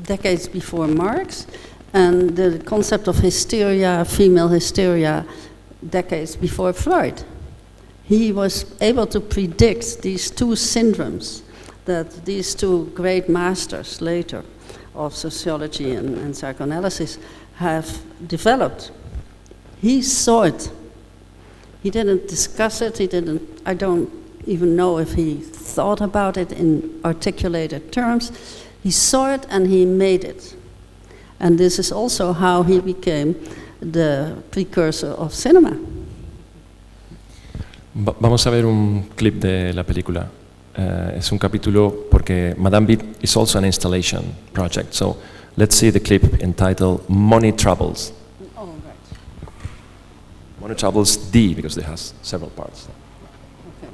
decades before Marx, and the concept of hysteria, female hysteria, decades before Freud. He was able to predict these two syndromes that these two great masters later of sociology and psychoanalysis have developed. He saw it. He didn't discuss it. I don't even know if he thought about it in articulated terms. He saw it and he made it. And this is also how he became the precursor of cinema. Vamos a ver un clip de la película. Es un capítulo porque Madame B is also an installation project. So let's see the clip entitled Money Troubles. Oh, right. Money Troubles D, because it has several parts. Okay.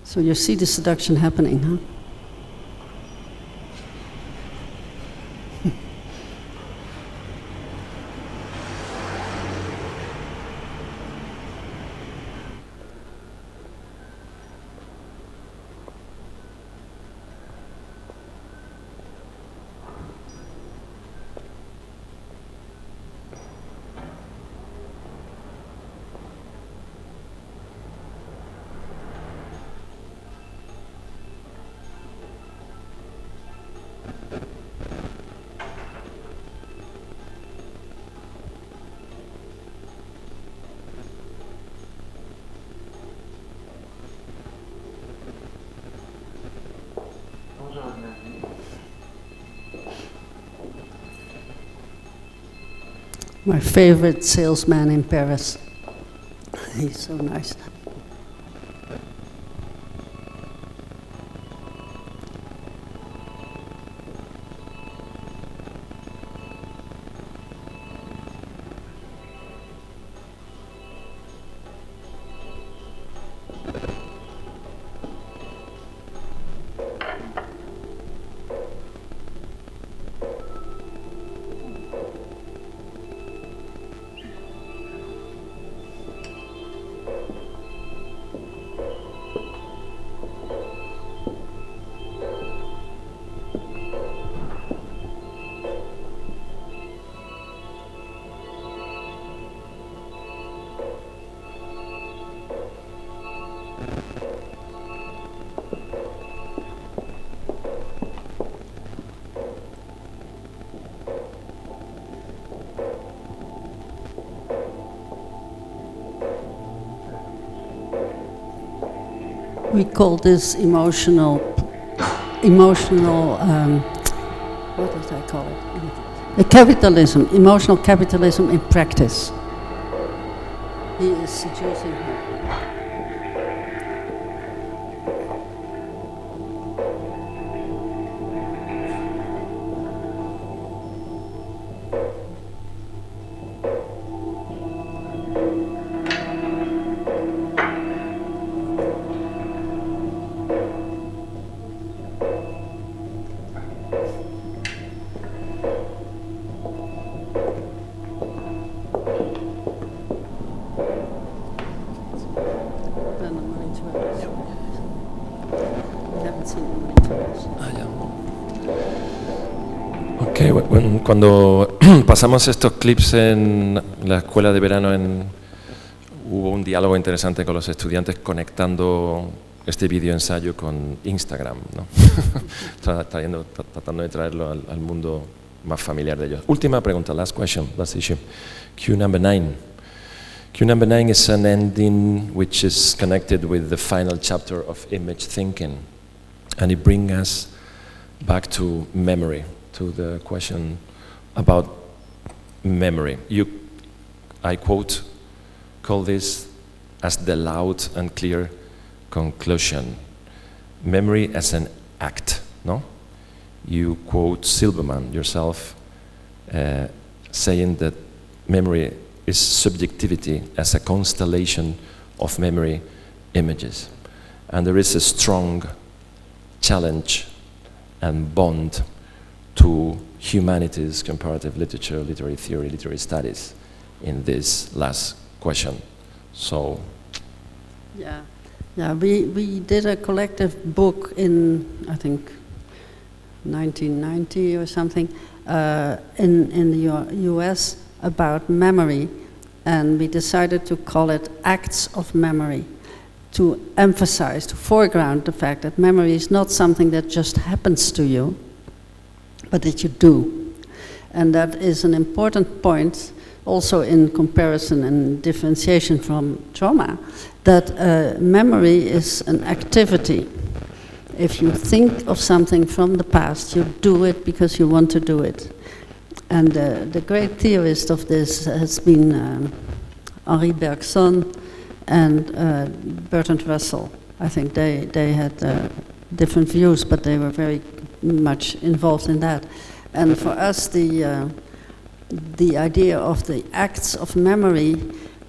So you see the seduction happening, huh? My favorite salesman in Paris. He's so nice. We call this emotional, what did I call it? Capitalism, emotional capitalism in practice. He is seducing her. Cuando pasamos estos clips en la escuela de verano, hubo un diálogo interesante con los estudiantes conectando este video ensayo con Instagram, ¿no? Tratando de traerlo al mundo más familiar de ellos. Última pregunta, last question, last issue. Q number 9. Q number 9 is an ending which is connected with the final chapter of image thinking, and it brings us back to memory, to the question about memory. You, I quote, call this as the loud and clear conclusion. Memory as an act, no? You quote Silberman yourself saying that memory is subjectivity as a constellation of memory images. And there is a strong challenge and bond to humanities, comparative literature, literary theory, literary studies in this last question. So, yeah, we did a collective book in, I think, 1990 or something, in the US about memory, and we decided to call it Acts of Memory, to emphasize, to foreground the fact that memory is not something that just happens to you, but that you do. And that is an important point also in comparison and differentiation from trauma, that memory is an activity. If you think of something from the past, you do it because you want to do it. And the great theorist of this has been Henri Bergson and Bertrand Russell. I think they had different views, but they were very much involved in that. And for us, the idea of the acts of memory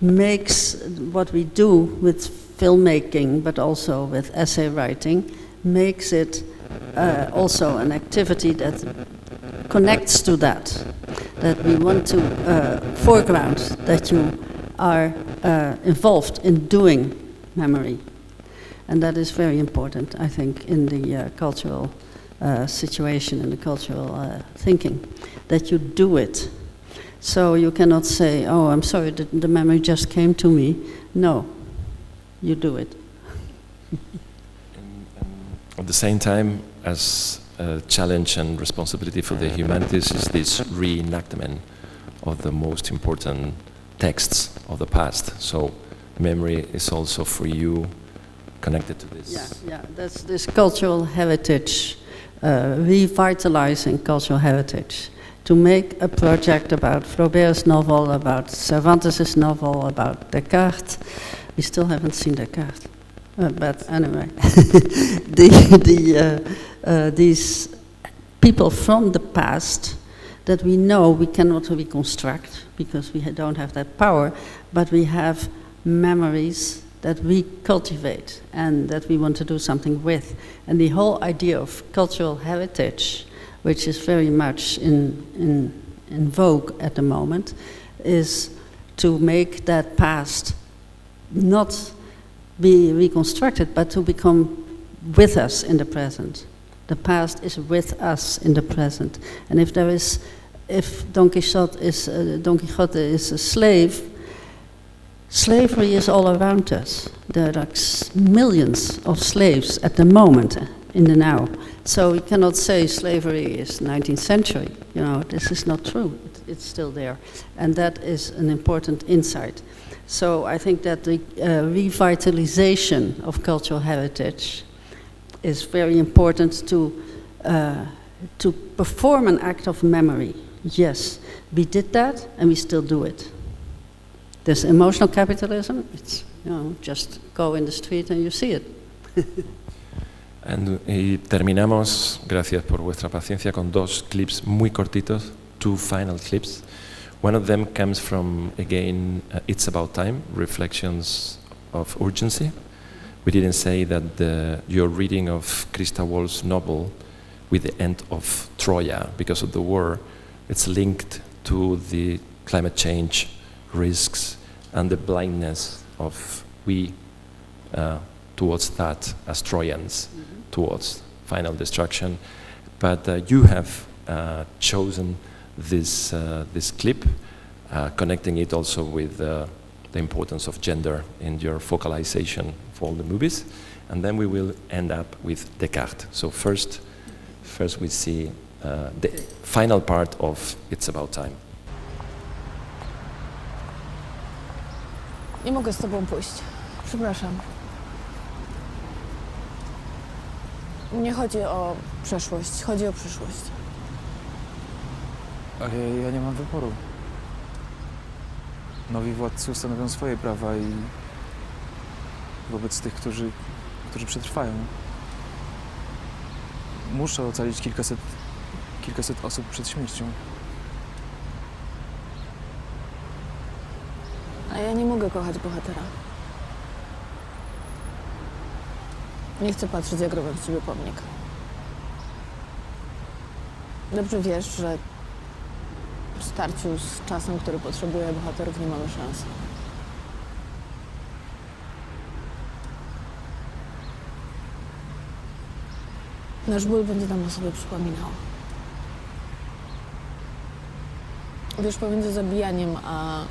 makes what we do with filmmaking, but also with essay writing, makes it also an activity that connects to that we want to foreground that you are involved in doing memory. And that is very important, I think, in the cultural situation, in the cultural thinking, that you do it. So you cannot say, oh, I'm sorry, the memory just came to me. No, you do it. At the same time, as a challenge and responsibility for the humanities is this reenactment of the most important texts of the past. So memory is also for you connected to this. Yeah, that's this cultural heritage, revitalizing cultural heritage. To make a project about Flaubert's novel, about Cervantes' novel, about Descartes. We still haven't seen Descartes. But anyway, these people from the past that we know we cannot reconstruct because we don't have that power, but we have memories that we cultivate and that we want to do something with. And the whole idea of cultural heritage, which is very much in vogue at the moment, is to make that past not be reconstructed, but to become with us in the present. The past is with us in the present. And if Don Quixote is a slave, slavery is all around us. There are millions of slaves at the moment, in the now. So we cannot say slavery is 19th century. You know, this is not true. It's still there. And that is an important insight. So I think that the revitalization of cultural heritage is very important to perform an act of memory. Yes, we did that and we still do it. There's emotional capitalism. It's, you know, just go in the street and you see it. Y terminamos, gracias por vuestra paciencia, con dos clips muy cortitos, two final clips. One of them comes from, again, It's About Time, Reflections of Urgency. We didn't say that your reading of Christa Wolf's novel with the end of Troya, because of the war, it's linked to the climate change risks and the blindness of we towards that as Trojans, towards final destruction. But you have chosen this clip, connecting it also with the importance of gender in your focalization for all the movies, and then we will end up with Descartes. So first we see the final part of It's About Time. Nie mogę z tobą pójść. Przepraszam. Nie chodzi o przeszłość, chodzi o przyszłość. Ale ja nie mam wyboru. Nowi władcy ustanowią swoje prawa i wobec tych, którzy przetrwają. Muszę ocalić kilkaset osób przed śmiercią. A ja nie mogę kochać bohatera. Nie chcę patrzeć, jak robią z ciebie pomnik. Dobrze wiesz, że w starciu z czasem, który potrzebuje bohaterów, nie mamy szans. Nasz ból będzie nam o sobie przypominał. Wiesz, pomiędzy zabijaniem a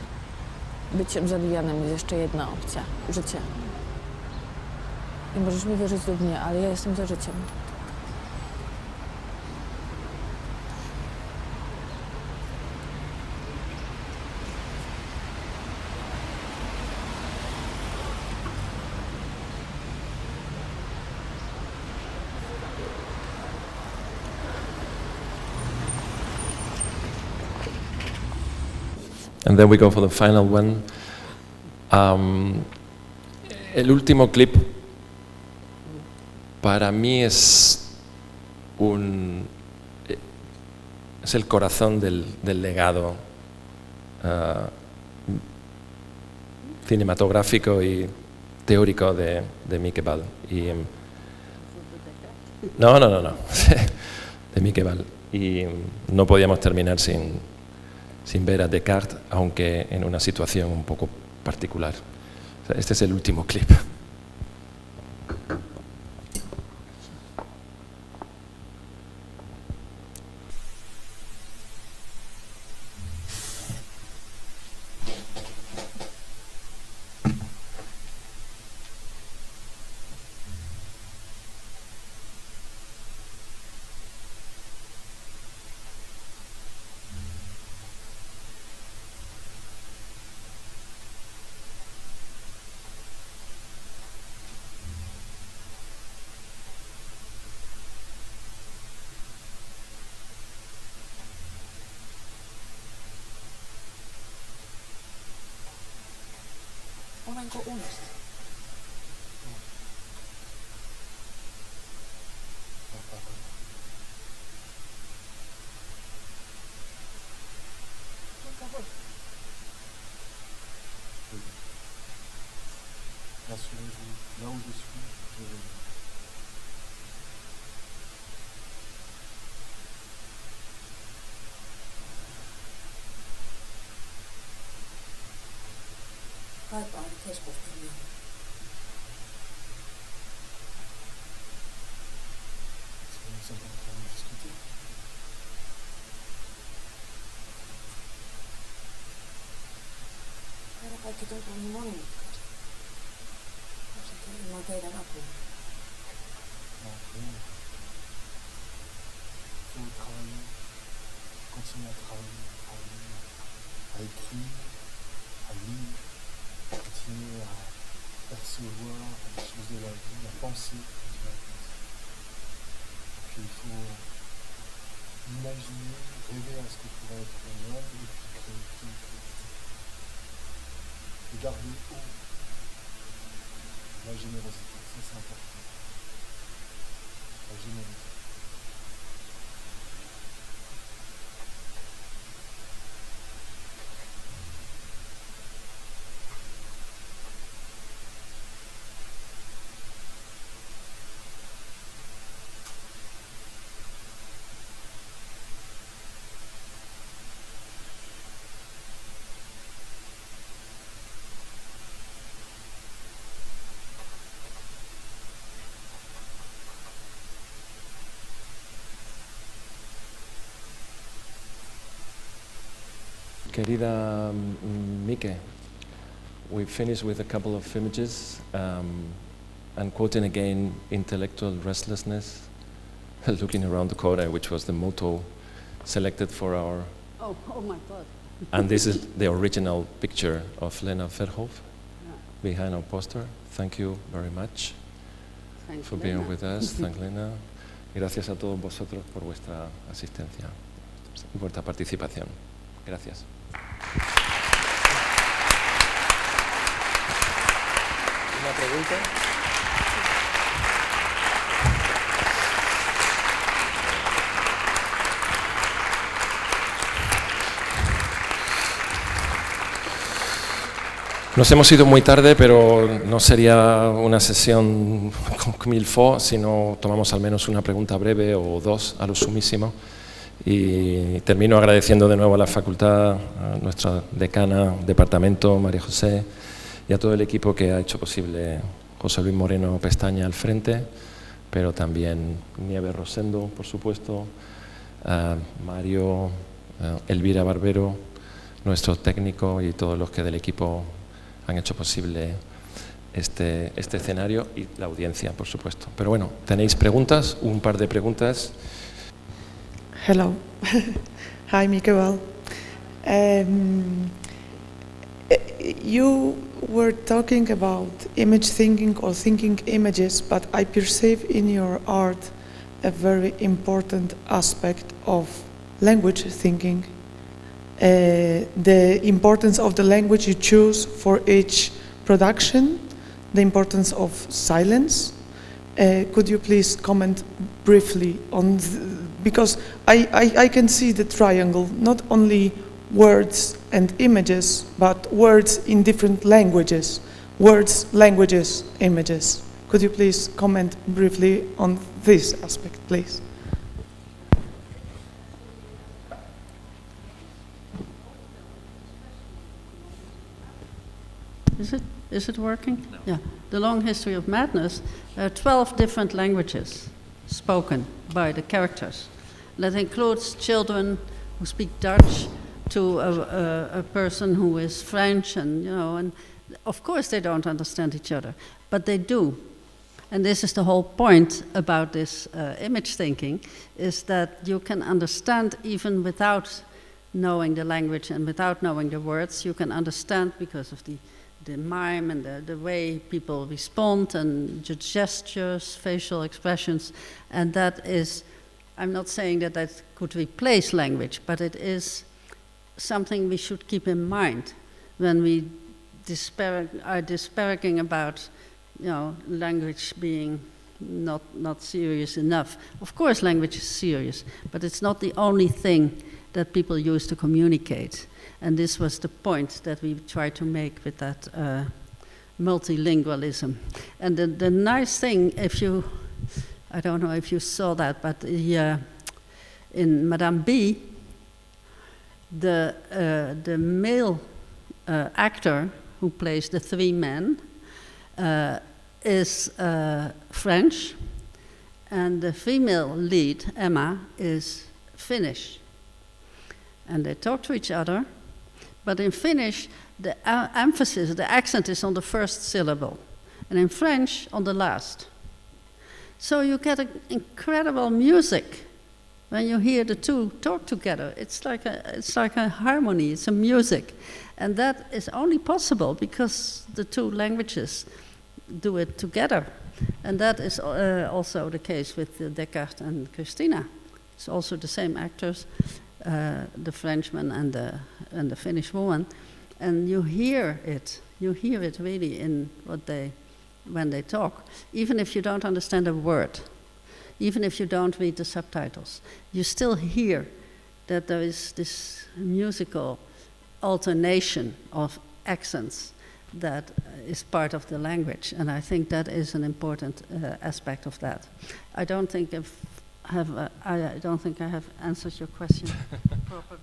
byciem zabijanym jest jeszcze jedna opcja. Życie. I możesz mi wierzyć lub nie, ale ja jestem za życiem. and then we go for the final one. El último clip para mí es el corazón del legado cinematográfico y teórico de Mieke Bal. No, de Mieke Bal. Y no podíamos terminar sin ver a Descartes, aunque en una situación un poco particular. O sea, este es el último clip. Olenko unesta? Là où je suis, je vais. Kaipaan keskustelua. Nous sommes en train de discuter. Meillä kaikki tuntuu niin monimutkaisesti. Varsinkin ilman teidän apua. Il faut travailler, continuer à travailler, à écrire, à lire, continuer à percevoir les choses de la vie, à penser. Puis il faut imaginer, rêver à ce que pourrait être le monde et puis créer. Et garder haut la générosité, ça c'est important. La générosité. Querida Mieke, we finished with a couple of images and quoting again intellectual restlessness, looking around the corner, which was the motto selected for our... Oh my God. And this is the original picture of Lena Verhoef behind our poster. Thank you very much for being with us. Thank Lena. Gracias a todos vosotros por vuestra asistencia y vuestra participación. Gracias. ¿Una pregunta? Nos hemos ido muy tarde, pero no sería una sesión con mil fo, sino tomamos al menos una pregunta breve o dos a lo sumísimo. Y termino agradeciendo de nuevo a la Facultad, a nuestra decana, departamento, María José, y a todo el equipo que ha hecho posible José Luis Moreno Pestaña al frente, pero también Nieves Rosendo, por supuesto, Mario, Elvira Barbero, nuestro técnico y todos los que del equipo han hecho posible este escenario y la audiencia, por supuesto. Pero bueno, ¿tenéis preguntas? Un par de preguntas. Hello. Hi, Mieke Bal. You were talking about image thinking or thinking images, but I perceive in your art a very important aspect of language thinking. the importance of the language you choose for each production, the importance of silence. Could you please comment briefly on, because I can see the triangle, not only words and images, but words in different languages, words, languages, images. Could you please comment briefly on this aspect, please? Is it working? No. Yeah. The long history of madness, there are 12 different languages spoken by the characters. That includes children who speak Dutch to a person who is French, and of course they don't understand each other, but they do. And this is the whole point about this image thinking, is that you can understand even without knowing the language and without knowing the words. You can understand because of the mime and the way people respond and the gestures, facial expressions. And that is, I'm not saying that that could replace language, but it is something we should keep in mind when we are disparaging about, language being not serious enough. Of course, language is serious, but it's not the only thing that people use to communicate. And this was the point that we tried to make with that multilingualism. And the nice thing, I don't know if you saw that, but in Madame B, the male actor who plays the three men is French, and the female lead, Emma, is Finnish. And they talk to each other, but in Finnish, the emphasis, the accent is on the first syllable, and in French, on the last. So you get an incredible music when you hear the two talk together. It's like a harmony, it's a music. And that is only possible because the two languages do it together. And that is also the case with Descartes and Christina. It's also the same actors, the Frenchman and the Finnish woman. And you hear it really in when they talk, even if you don't understand a word. Even if you don't read the subtitles, you still hear that there is this musical alternation of accents that is part of the language, and I think that is an important aspect of that. I don't think I have answered your question properly.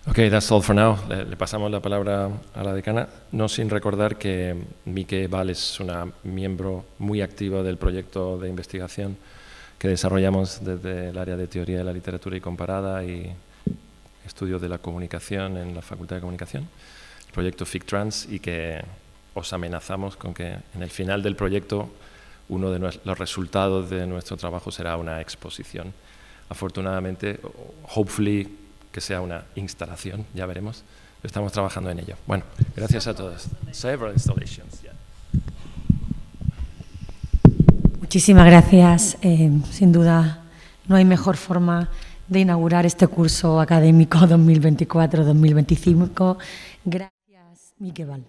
Okay, that's all for now. Le pasamos la palabra a la decana, no sin recordar que Mieke Bal es una miembro muy activa del proyecto de investigación que desarrollamos desde el área de Teoría de la Literatura y Comparada y Estudio de la Comunicación en la Facultad de Comunicación, el proyecto FICTrans, y que os amenazamos con que en el final del proyecto uno de los resultados de nuestro trabajo será una exposición. Afortunadamente, hopefully, que sea una instalación, ya veremos. Estamos trabajando en ello. Bueno, gracias a todos. Several installations. Yeah. Muchísimas gracias. Sin duda, no hay mejor forma de inaugurar este curso académico 2024-2025. Gracias, Mieke Bal.